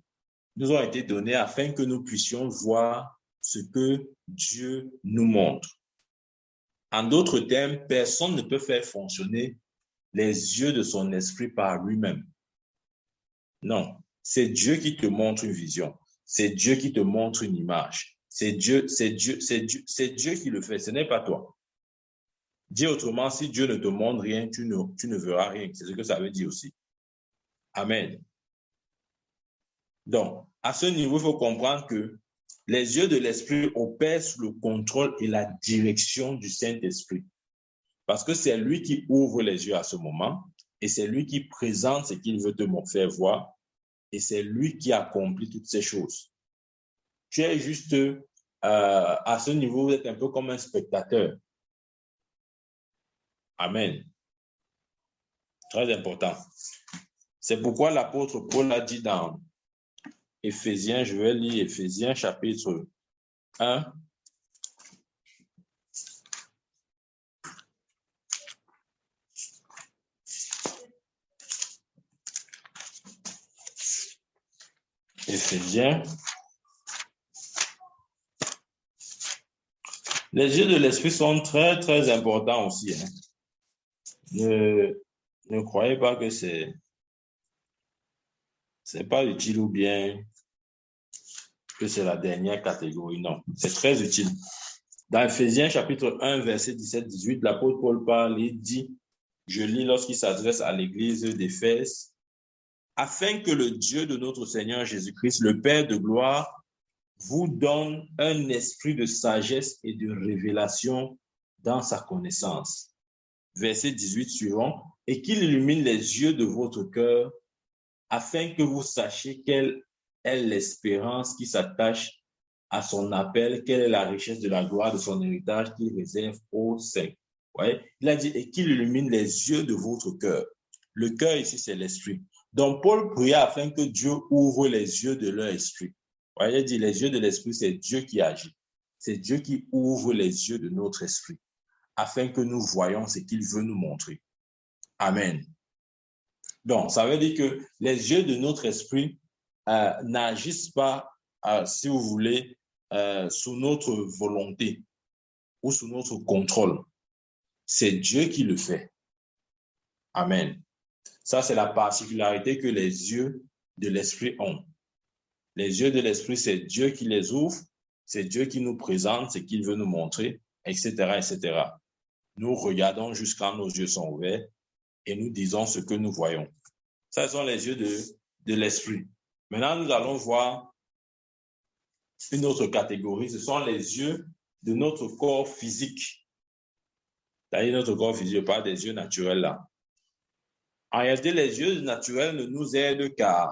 nous ont été donnés afin que nous puissions voir ce que Dieu nous montre. En d'autres termes, personne ne peut faire fonctionner les yeux de son esprit par lui-même. Non, c'est Dieu qui te montre une vision. C'est Dieu qui te montre une image. C'est Dieu qui le fait, ce n'est pas toi. Dis autrement, si Dieu ne te montre rien, tu ne verras rien. C'est ce que ça veut dire aussi. Amen. Donc, à ce niveau, il faut comprendre que les yeux de l'esprit opèrent sous le contrôle et la direction du Saint-Esprit. Parce que c'est lui qui ouvre les yeux à ce moment et c'est lui qui présente ce qu'il veut te faire voir et c'est lui qui accomplit toutes ces choses. Tu es juste, à ce niveau, vous êtes un peu comme un spectateur. Amen. Très important. C'est pourquoi l'apôtre Paul a dit dans Éphésiens, je vais lire Éphésiens chapitre 1. Éphésiens. Les yeux de l'esprit sont très, très importants aussi. Hein. Ne croyez pas que c'est pas utile ou bien que c'est la dernière catégorie. Non, c'est très utile. Dans Éphésiens chapitre 1, verset 17-18, l'apôtre Paul parle et dit, je lis lorsqu'il s'adresse à l'église d'Éphèse, afin que le Dieu de notre Seigneur Jésus-Christ, le Père de gloire, vous donne un esprit de sagesse et de révélation dans sa connaissance. Verset 18 suivant, et qu'il illumine les yeux de votre cœur, afin que vous sachiez quelle est l'espérance qui s'attache à son appel, quelle est la richesse de la gloire de son héritage qu'il réserve aux saints. Ouais? Il a dit, et qu'il illumine les yeux de votre cœur. Le cœur ici, c'est l'esprit. Donc, Paul pria afin que Dieu ouvre les yeux de leur esprit. Ouais, il a dit, les yeux de l'esprit, c'est Dieu qui agit. C'est Dieu qui ouvre les yeux de notre esprit, afin que nous voyions ce qu'il veut nous montrer. Amen. Donc, ça veut dire que les yeux de notre esprit n'agissent pas, si vous voulez, sous notre volonté ou sous notre contrôle. C'est Dieu qui le fait. Amen. Ça, c'est la particularité que les yeux de l'esprit ont. Les yeux de l'esprit, c'est Dieu qui les ouvre, c'est Dieu qui nous présente ce qu'il veut nous montrer, etc., etc. Nous regardons jusqu'à nos yeux sont ouverts et nous disons ce que nous voyons. Ça, ce sont les yeux de l'esprit. Maintenant, nous allons voir une autre catégorie. Ce sont les yeux de notre corps physique. C'est-à-dire notre corps physique, je parle des yeux naturels là. En réalité, les yeux naturels ne nous aident qu'à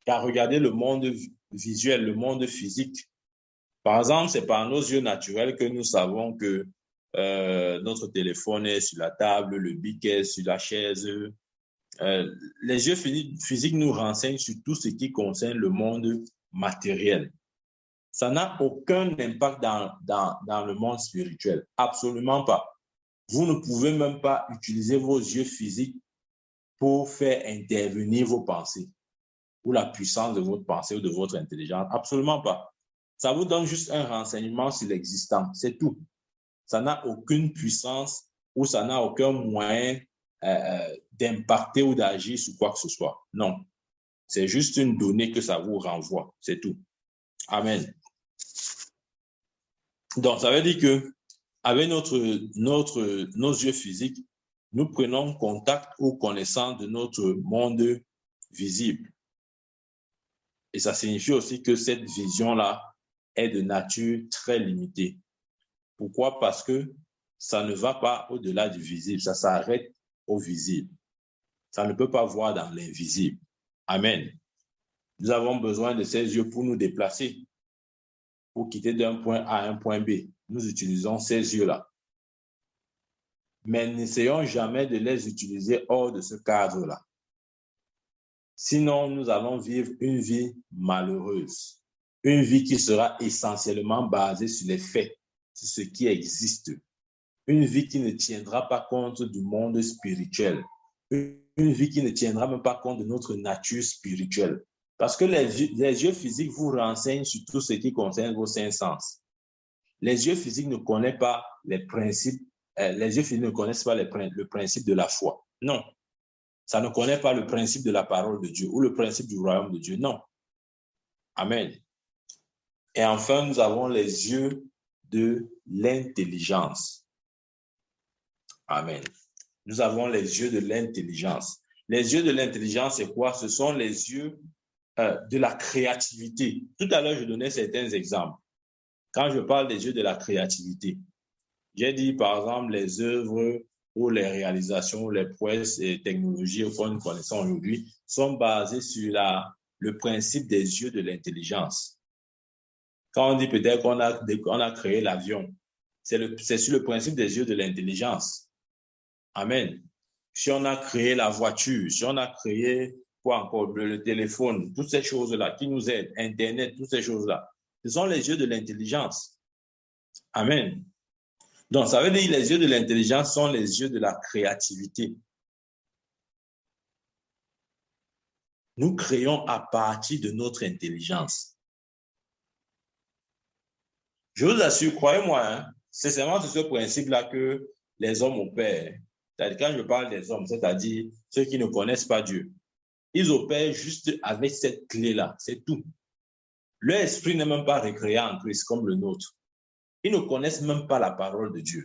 regarder le monde visuel, le monde physique. Par exemple, c'est par nos yeux naturels que nous savons que notre téléphone est sur la table, le bic est sur la chaise. Les yeux physiques nous renseignent sur tout ce qui concerne le monde matériel. Ça n'a aucun impact dans le monde spirituel. Absolument pas. Vous ne pouvez même pas utiliser vos yeux physiques pour faire intervenir vos pensées ou la puissance de votre pensée ou de votre intelligence. Absolument pas. Ça vous donne juste un renseignement sur l'existant. C'est tout. Ça n'a aucune puissance ou ça n'a aucun moyen d'impacter ou d'agir sur quoi que ce soit. Non. C'est juste une donnée que ça vous renvoie. C'est tout. Amen. Donc, ça veut dire que avec nos yeux physiques, nous prenons contact ou connaissance de notre monde visible. Et ça signifie aussi que cette vision-là est de nature très limitée. Pourquoi? Parce que ça ne va pas au-delà du visible, ça s'arrête au visible. Ça ne peut pas voir dans l'invisible. Amen. Nous avons besoin de ces yeux pour nous déplacer, pour quitter d'un point A à un point B. Nous utilisons ces yeux-là. Mais n'essayons jamais de les utiliser hors de ce cadre-là. Sinon, nous allons vivre une vie malheureuse. Une vie qui sera essentiellement basée sur les faits, sur ce qui existe. Une vie qui ne tiendra pas compte du monde spirituel. Une vie qui ne tiendra même pas compte de notre nature spirituelle. Parce que les yeux physiques vous renseignent sur tout ce qui concerne vos cinq sens. Les yeux physiques ne connaissent pas les principes, les yeux physiques ne connaissent pas le principe de la foi. Non. Ça ne connaît pas le principe de la parole de Dieu ou le principe du royaume de Dieu. Non. Amen. Et enfin, nous avons les yeux de l'intelligence. Amen. Nous avons les yeux de l'intelligence. Les yeux de l'intelligence, c'est quoi? Ce sont les yeux de la créativité. Tout à l'heure, je donnais certains exemples. Quand je parle des yeux de la créativité, j'ai dit, par exemple, les œuvres ou les réalisations, les prouesses et technologies que nous connaissons aujourd'hui sont basées sur le principe des yeux de l'intelligence. Quand on dit peut-être qu'on a créé l'avion, c'est sur le principe des yeux de l'intelligence. Amen. Si on a créé la voiture, si on a créé quoi encore, le téléphone, toutes ces choses-là qui nous aident, Internet, toutes ces choses-là, ce sont les yeux de l'intelligence. Amen. Donc, ça veut dire que les yeux de l'intelligence sont les yeux de la créativité. Nous créons à partir de notre intelligence. Je vous assure, croyez-moi, hein, c'est seulement sur ce principe-là que les hommes opèrent. C'est-à-dire, quand je parle des hommes, c'est-à-dire ceux qui ne connaissent pas Dieu, ils opèrent juste avec cette clé-là, c'est tout. Leur esprit n'est même pas recréé en Christ comme le nôtre. Ils ne connaissent même pas la parole de Dieu.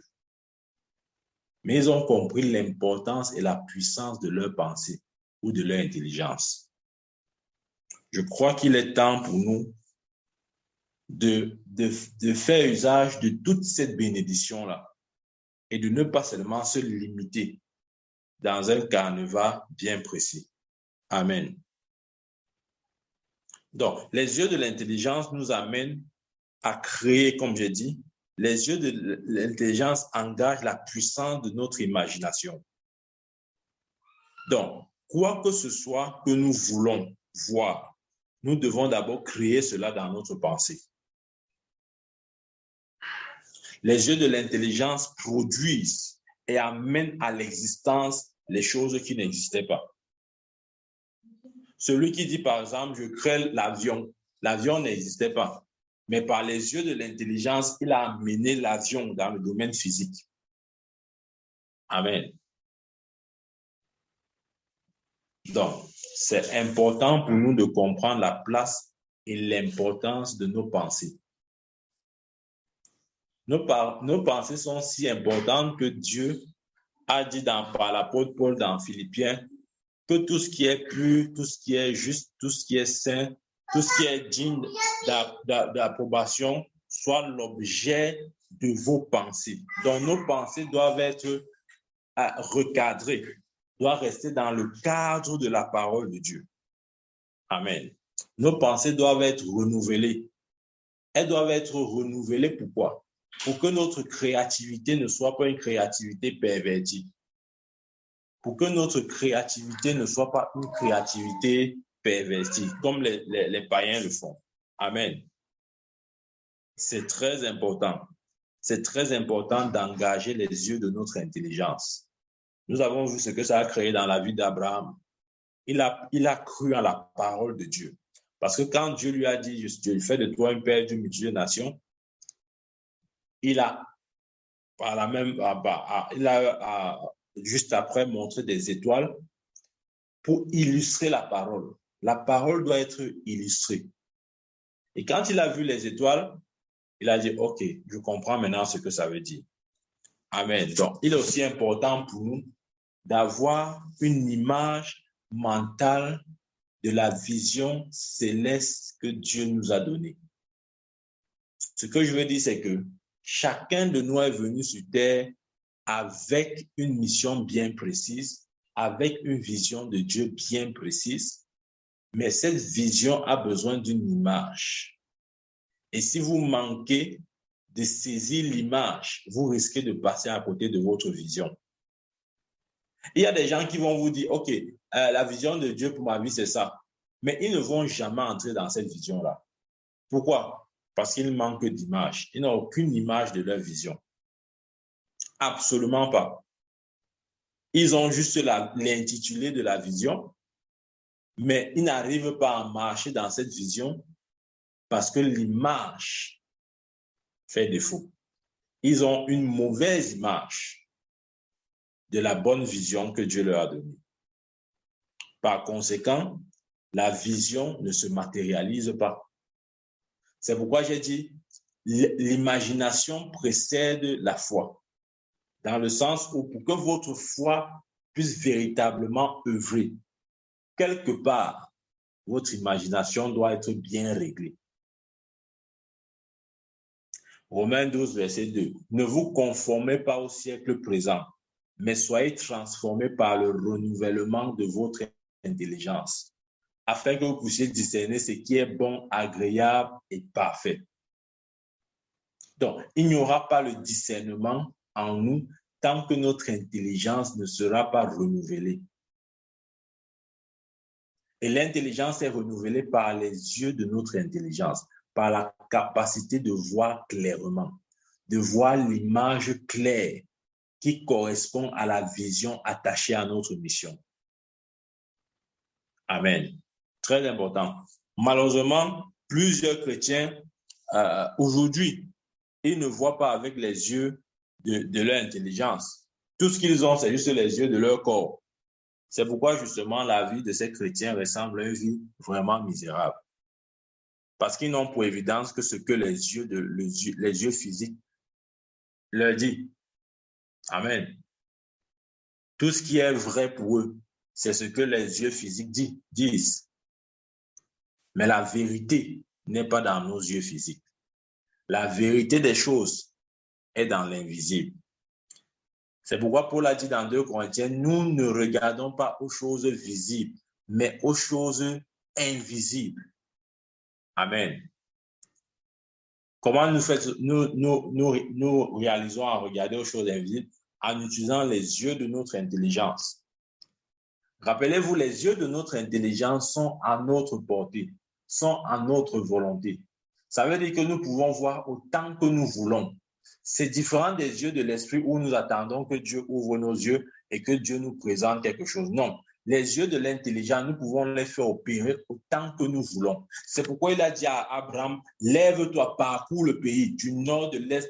Mais ils ont compris l'importance et la puissance de leur pensée ou de leur intelligence. Je crois qu'il est temps pour nous de faire usage de toute cette bénédiction-là et de ne pas seulement se limiter dans un canevas bien précis. Amen. Donc, les yeux de l'intelligence nous amènent à créer, comme j'ai dit, les yeux de l'intelligence engagent la puissance de notre imagination. Donc, quoi que ce soit que nous voulons voir, nous devons d'abord créer cela dans notre pensée. Les yeux de l'intelligence produisent et amènent à l'existence les choses qui n'existaient pas. Celui qui dit, par exemple, je crée l'avion, l'avion n'existait pas. Mais par les yeux de l'intelligence, il a amené l'avion dans le domaine physique. Amen. Donc, c'est important pour nous de comprendre la place et l'importance de nos pensées. Nos pensées sont si importantes que Dieu a dit par l'apôtre Paul dans Philippiens que tout ce qui est pur, tout ce qui est juste, tout ce qui est saint, tout ce qui est digne d'approbation soit l'objet de vos pensées. Donc, nos pensées doivent être recadrées, doivent rester dans le cadre de la parole de Dieu. Amen. Nos pensées doivent être renouvelées. Elles doivent être renouvelées pourquoi? Pour que notre créativité ne soit pas une créativité pervertie. Pour que notre créativité ne soit pas une créativité pervertie, comme les païens le font. Amen. C'est très important. C'est très important d'engager les yeux de notre intelligence. Nous avons vu ce que ça a créé dans la vie d'Abraham. Il a cru en la parole de Dieu. Parce que quand Dieu lui a dit, je fais de toi un père d'une multitude de nations, il a, juste après, montré des étoiles pour illustrer la parole. La parole doit être illustrée. Et quand il a vu les étoiles, il a dit, OK, je comprends maintenant ce que ça veut dire. Amen. Donc, il est aussi important pour nous d'avoir une image mentale de la vision céleste que Dieu nous a donnée. Ce que je veux dire, c'est que chacun de nous est venu sur terre avec une mission bien précise, avec une vision de Dieu bien précise, mais cette vision a besoin d'une image. Et si vous manquez de saisir l'image, vous risquez de passer à côté de votre vision. Il y a des gens qui vont vous dire, OK, la vision de Dieu pour ma vie, c'est ça. Mais ils ne vont jamais entrer dans cette vision-là. Pourquoi? Parce qu'ils manquent d'image. Ils n'ont aucune image de leur vision. Absolument pas. Ils ont juste l'intitulé de la vision, mais ils n'arrivent pas à marcher dans cette vision parce que l'image fait défaut. Ils ont une mauvaise image de la bonne vision que Dieu leur a donnée. Par conséquent, la vision ne se matérialise pas. C'est pourquoi j'ai dit, l'imagination précède la foi. Dans le sens où pour que votre foi puisse véritablement œuvrer, quelque part, votre imagination doit être bien réglée. Romains 12, verset 2. Ne vous conformez pas au siècle présent, mais soyez transformés par le renouvellement de votre intelligence, afin que vous puissiez discerner ce qui est bon, agréable et parfait. Donc, il n'y aura pas le discernement en nous tant que notre intelligence ne sera pas renouvelée. Et l'intelligence est renouvelée par les yeux de notre intelligence, par la capacité de voir clairement, de voir l'image claire qui correspond à la vision attachée à notre mission. Amen. Très important. Malheureusement, plusieurs chrétiens, aujourd'hui, ils ne voient pas avec les yeux de leur intelligence. Tout ce qu'ils ont, c'est juste les yeux de leur corps. C'est pourquoi, justement, la vie de ces chrétiens ressemble à une vie vraiment misérable. Parce qu'ils n'ont pour évidence que ce que les yeux physiques leur disent. Amen. Tout ce qui est vrai pour eux, c'est ce que les yeux physiques disent. Mais la vérité n'est pas dans nos yeux physiques. La vérité des choses est dans l'invisible. C'est pourquoi Paul a dit dans 2 Corinthiens, nous ne regardons pas aux choses visibles, mais aux choses invisibles. Amen. Comment nous réalisons à regarder aux choses invisibles? En utilisant les yeux de notre intelligence. Rappelez-vous, les yeux de notre intelligence sont à notre portée, sont à notre volonté. Ça veut dire que nous pouvons voir autant que nous voulons. C'est différent des yeux de l'esprit où nous attendons que Dieu ouvre nos yeux et que Dieu nous présente quelque chose. Non, les yeux de l'intelligence, nous pouvons les faire opérer autant que nous voulons. C'est pourquoi il a dit à Abraham, lève-toi, parcours le pays du nord, de l'est,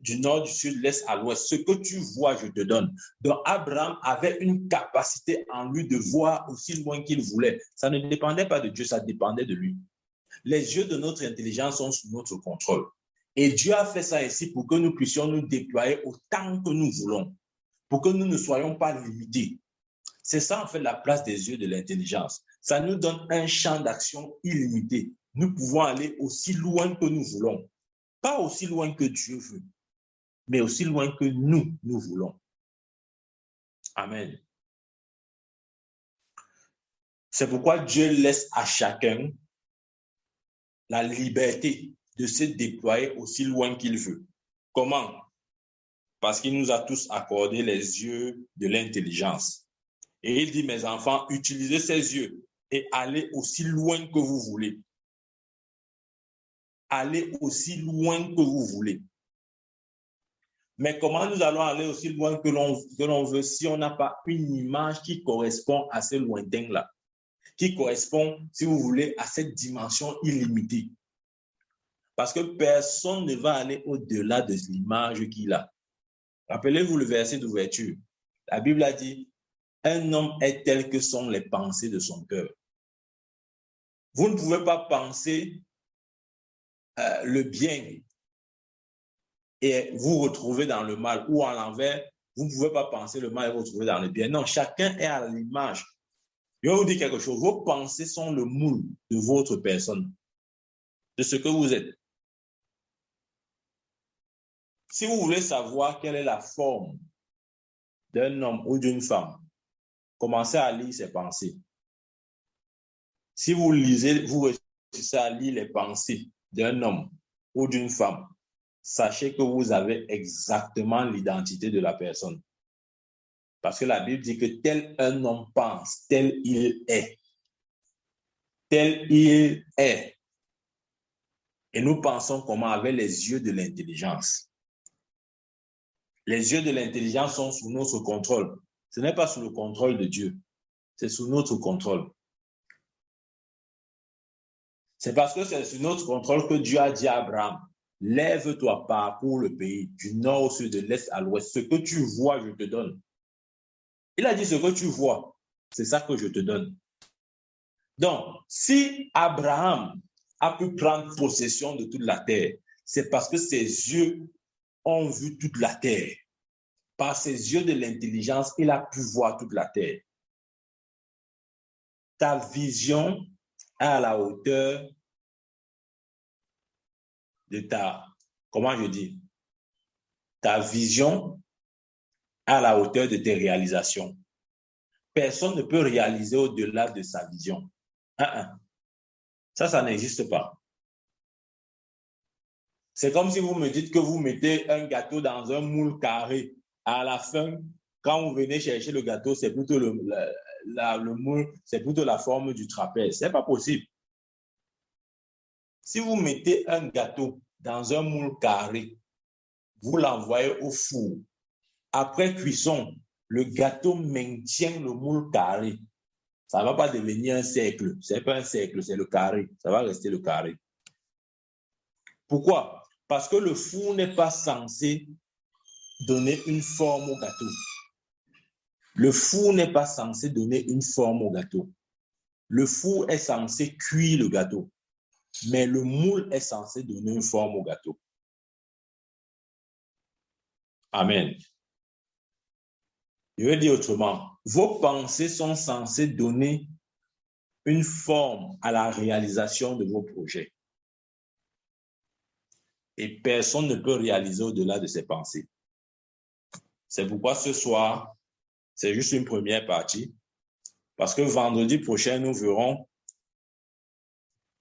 du nord, du sud, de l'est à l'ouest. Ce que tu vois, je te donne. Donc, Abraham avait une capacité en lui de voir aussi loin qu'il voulait. Ça ne dépendait pas de Dieu, ça dépendait de lui. Les yeux de notre intelligence sont sous notre contrôle. Et Dieu a fait ça ici pour que nous puissions nous déployer autant que nous voulons, pour que nous ne soyons pas limités. C'est ça, en fait, la place des yeux de l'intelligence. Ça nous donne un champ d'action illimité. Nous pouvons aller aussi loin que nous voulons. Pas aussi loin que Dieu veut, mais aussi loin que nous voulons. Amen. C'est pourquoi Dieu laisse à chacun la liberté de se déployer aussi loin qu'il veut. Comment? Parce qu'il nous a tous accordé les yeux de l'intelligence. Et il dit, mes enfants, utilisez ces yeux et allez aussi loin que vous voulez. Allez aussi loin que vous voulez. Mais comment nous allons aller aussi loin que l'on veut si on n'a pas une image qui correspond à ce lointain-là, qui correspond, si vous voulez, à cette dimension illimitée? Parce que personne ne va aller au-delà de l'image qu'il a. Rappelez-vous le verset d'ouverture. La Bible a dit, un homme est tel que sont les pensées de son cœur. Vous ne pouvez pas penser le bien et vous retrouver dans le mal, ou à l'envers, vous ne pouvez pas penser le mal et vous retrouver dans le bien. Non, chacun est à l'image. Je vais vous dire quelque chose. Vos pensées sont le moule de votre personne, de ce que vous êtes. Si vous voulez savoir quelle est la forme d'un homme ou d'une femme, commencez à lire ses pensées. Si vous lisez, vous réussissez à lire les pensées d'un homme ou d'une femme, sachez que vous avez exactement l'identité de la personne. Parce que la Bible dit que tel un homme pense, tel il est. Tel il est. Et nous pensons comment? Avec les yeux de l'intelligence. Les yeux de l'intelligence sont sous notre contrôle. Ce n'est pas sous le contrôle de Dieu. C'est sous notre contrôle. C'est parce que c'est sous notre contrôle que Dieu a dit à Abraham, lève-toi, parcours le pays, du nord au sud, de l'est à l'ouest. Ce que tu vois, je te donne. Il a dit ce que tu vois, c'est ça que je te donne. Donc, si Abraham a pu prendre possession de toute la terre, c'est parce que ses yeux ont vu toute la terre. Par ses yeux de l'intelligence, il a pu voir toute la terre. Ta vision est à la hauteur de ta, comment je dis, ta vision est à la hauteur de tes réalisations. Personne ne peut réaliser au-delà de sa vision. Ça n'existe pas. C'est comme si vous me dites que vous mettez un gâteau dans un moule carré. À la fin, quand vous venez chercher le gâteau, c'est plutôt le moule, c'est plutôt la forme du trapèze. Ce n'est pas possible. Si vous mettez un gâteau dans un moule carré, vous l'envoyez au four. Après cuisson, le gâteau maintient le moule carré. Ça ne va pas devenir un cercle. Ce n'est pas un cercle, c'est le carré. Ça va rester le carré. Pourquoi? Parce que le four n'est pas censé donner une forme au gâteau. Le four n'est pas censé donner une forme au gâteau. Le four est censé cuire le gâteau. Mais le moule est censé donner une forme au gâteau. Amen. Je vais dire autrement. Vos pensées sont censées donner une forme à la réalisation de vos projets. Et personne ne peut réaliser au-delà de ses pensées. C'est pourquoi ce soir, c'est juste une première partie. Parce que vendredi prochain, nous verrons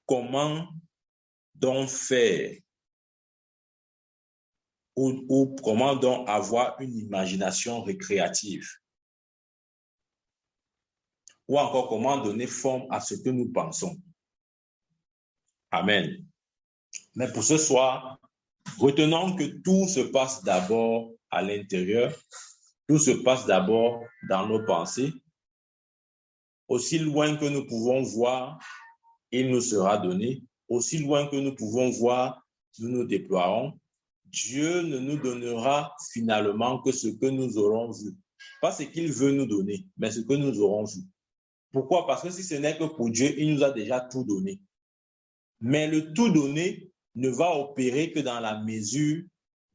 comment donc faire ou comment donc avoir une imagination récréative. Ou encore comment donner forme à ce que nous pensons. Amen. Mais pour ce soir, retenons que tout se passe d'abord à l'intérieur. Tout se passe d'abord dans nos pensées. Aussi loin que nous pouvons voir, il nous sera donné. Aussi loin que nous pouvons voir, nous nous déploierons. Dieu ne nous donnera finalement que ce que nous aurons vu. Pas ce qu'il veut nous donner, mais ce que nous aurons vu. Pourquoi? Parce que si ce n'est que pour Dieu, il nous a déjà tout donné. Mais le tout donné ne va opérer que dans la mesure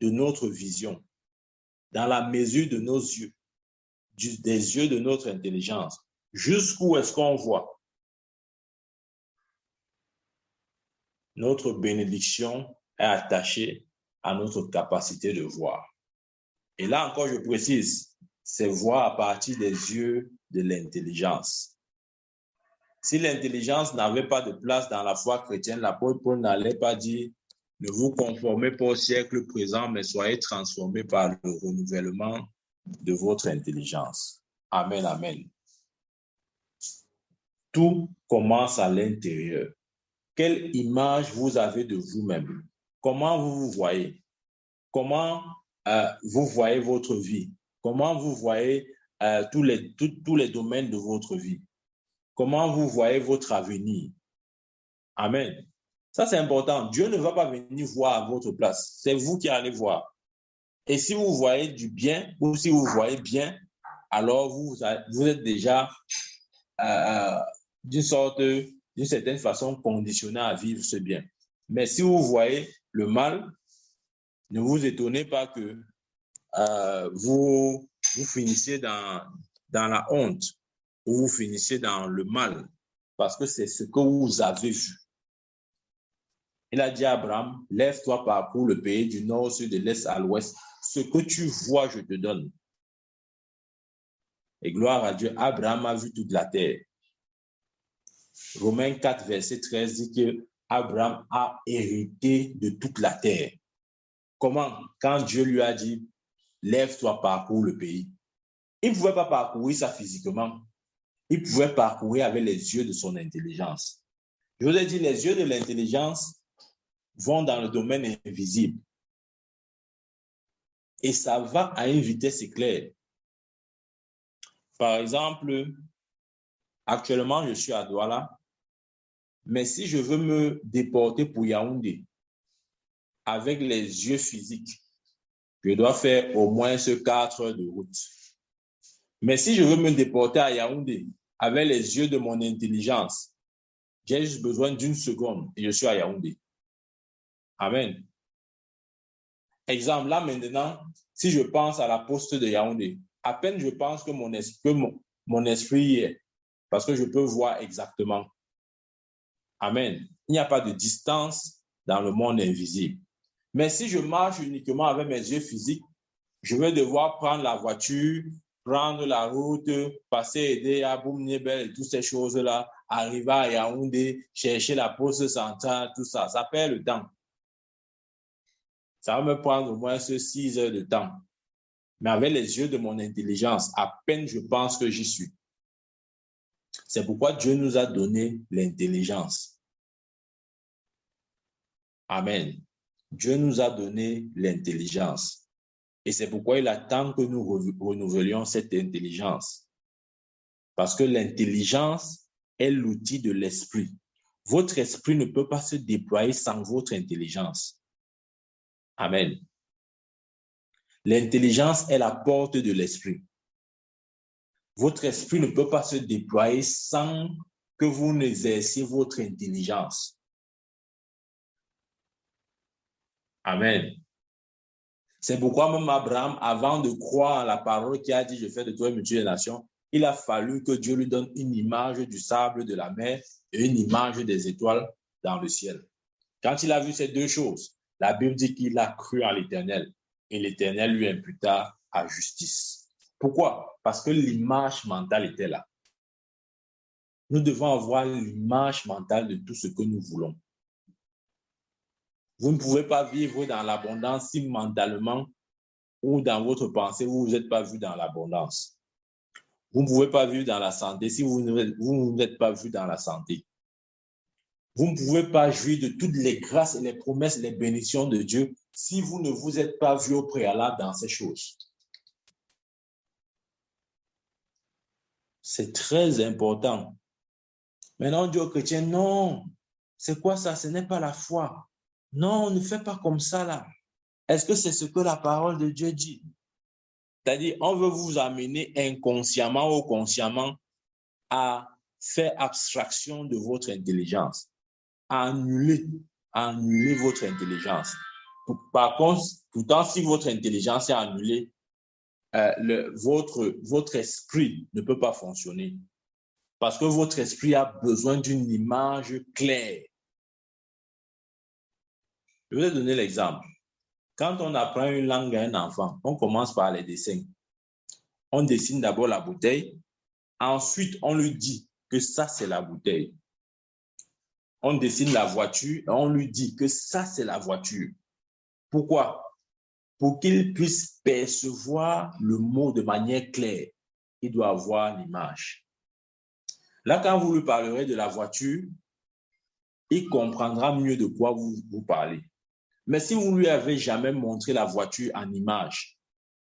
de notre vision, dans la mesure de nos yeux, des yeux de notre intelligence. Jusqu'où est-ce qu'on voit? Notre bénédiction est attachée à notre capacité de voir. Et là encore, je précise, c'est voir à partir des yeux de l'intelligence. Si l'intelligence n'avait pas de place dans la foi chrétienne, l'apôtre Paul n'allait pas dire « Ne vous conformez pas au siècle présent, mais soyez transformés par le renouvellement de votre intelligence. » Amen, amen. Tout commence à l'intérieur. Quelle image vous avez de vous-même? Comment vous vous voyez? Comment vous voyez votre vie? Comment vous voyez tous les domaines de votre vie? Comment vous voyez votre avenir? Amen. Ça, c'est important. Dieu ne va pas venir voir à votre place. C'est vous qui allez voir. Et si vous voyez du bien, ou si vous voyez bien, alors vous êtes déjà d'une certaine façon conditionné à vivre ce bien. Mais si vous voyez le mal, ne vous étonnez pas que vous finissiez dans la honte ou vous finissez dans le mal, parce que c'est ce que vous avez vu. Il a dit à Abraham, lève-toi, parcours le pays du nord au sud, de l'est à l'ouest. Ce que tu vois, je te donne. Et gloire à Dieu, Abraham a vu toute la terre. Romains 4, verset 13 dit que Abraham a hérité de toute la terre. Comment? Quand Dieu lui a dit, lève-toi, parcours le pays. Il ne pouvait pas parcourir ça physiquement. Il pouvait parcourir avec les yeux de son intelligence. Je vous ai dit, les yeux de l'intelligence vont dans le domaine invisible. Et ça va à une vitesse éclair. Par exemple, actuellement, je suis à Douala, mais si je veux me déporter pour Yaoundé, avec les yeux physiques, je dois faire au moins 4 heures de route. Mais si je veux me déporter à Yaoundé, avec les yeux de mon intelligence, j'ai juste besoin d'1 seconde et je suis à Yaoundé. Amen. Exemple, là maintenant, si je pense à la poste de Yaoundé, à peine je pense que mon esprit y est, parce que je peux voir exactement. Amen. Il n'y a pas de distance dans le monde invisible. Mais si je marche uniquement avec mes yeux physiques, je vais devoir prendre la voiture, prendre la route, passer aider à Boum-Niebel et toutes ces choses-là, arriver à Yaoundé, chercher la poste centrale, tout ça. Ça perd le temps. Ça va me prendre au moins 6 heures de temps. Mais avec les yeux de mon intelligence, à peine je pense que j'y suis. C'est pourquoi Dieu nous a donné l'intelligence. Amen. Dieu nous a donné l'intelligence. Et c'est pourquoi il attend que nous renouvelions cette intelligence. Parce que l'intelligence est l'outil de l'esprit. Votre esprit ne peut pas se déployer sans votre intelligence. Amen. L'intelligence est la porte de l'esprit. Votre esprit ne peut pas se déployer sans que vous n'exerciez votre intelligence. Amen. C'est pourquoi même Abraham, avant de croire à la parole qui a dit « Je fais de toi une multitude de nations », il a fallu que Dieu lui donne une image du sable de la mer et une image des étoiles dans le ciel. Quand il a vu ces deux choses, la Bible dit qu'il a cru en l'Éternel et l'Éternel lui imputa à justice. Pourquoi? Parce que l'image mentale était là. Nous devons avoir l'image mentale de tout ce que nous voulons. Vous ne pouvez pas vivre dans l'abondance si mentalement ou dans votre pensée, vous n'êtes pas vu dans l'abondance. Vous ne pouvez pas vivre dans la santé si vous n'êtes pas vu dans la santé. Vous ne pouvez pas jouir de toutes les grâces et les promesses, les bénédictions de Dieu si vous ne vous êtes pas vu au préalable dans ces choses. C'est très important. Maintenant, on dit aux chrétiens, non, c'est quoi ça? Ce n'est pas la foi. Non, ne fais pas comme ça là. Est-ce que c'est ce que la parole de Dieu dit? C'est-à-dire, on veut vous amener inconsciemment ou consciemment à faire abstraction de votre intelligence, à annuler votre intelligence. Par contre, pourtant, si votre intelligence est annulée, votre esprit ne peut pas fonctionner. Parce que votre esprit a besoin d'une image claire. Je vais donner l'exemple. Quand on apprend une langue à un enfant, on commence par les dessins. On dessine d'abord la bouteille. Ensuite, on lui dit que ça, c'est la bouteille. On dessine la voiture et on lui dit que ça, c'est la voiture. Pourquoi? Pour qu'il puisse percevoir le mot de manière claire, il doit avoir l'image. Là, quand vous lui parlerez de la voiture, il comprendra mieux de quoi vous parlez. Mais si vous ne lui avez jamais montré la voiture en image,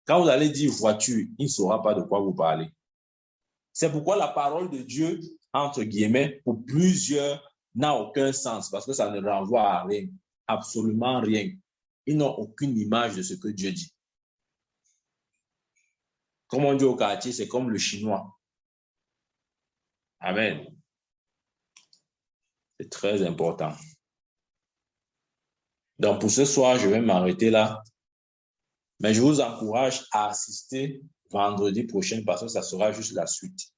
quand vous allez dire voiture, il ne saura pas de quoi vous parlez. C'est pourquoi la parole de Dieu, entre guillemets, pour plusieurs, n'a aucun sens parce que ça ne renvoie à rien, absolument rien. Ils n'ont aucune image de ce que Dieu dit. Comme on dit au quartier, c'est comme le chinois. Amen. C'est très important. Donc, pour ce soir, je vais m'arrêter là. Mais je vous encourage à assister vendredi prochain parce que ça sera juste la suite.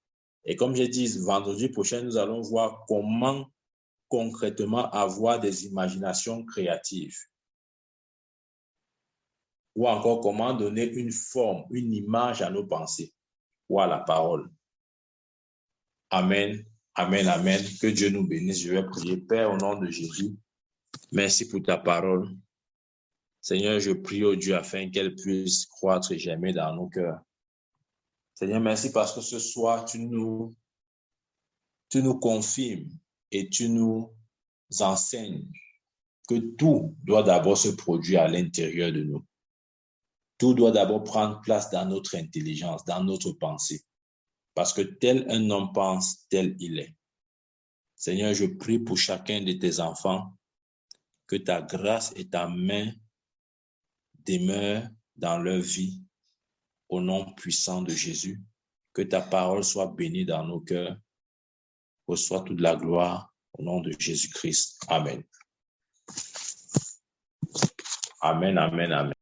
Et comme j'ai dit, vendredi prochain, nous allons voir comment concrètement avoir des imaginations créatives. Ou encore comment donner une forme, une image à nos pensées ou à la parole. Amen, amen, amen. Que Dieu nous bénisse. Je vais prier. Père, au nom de Jésus, merci pour ta parole. Seigneur, je prie au Dieu afin qu'elle puisse croître et germer dans nos cœurs. Seigneur, merci parce que ce soir, tu nous confirmes et tu nous enseignes que tout doit d'abord se produire à l'intérieur de nous. Tout doit d'abord prendre place dans notre intelligence, dans notre pensée. Parce que tel un homme pense, tel il est. Seigneur, je prie pour chacun de tes enfants que ta grâce et ta main demeurent dans leur vie au nom puissant de Jésus. Que ta parole soit bénie dans nos cœurs. Reçois toute la gloire au nom de Jésus-Christ. Amen. Amen, amen, amen.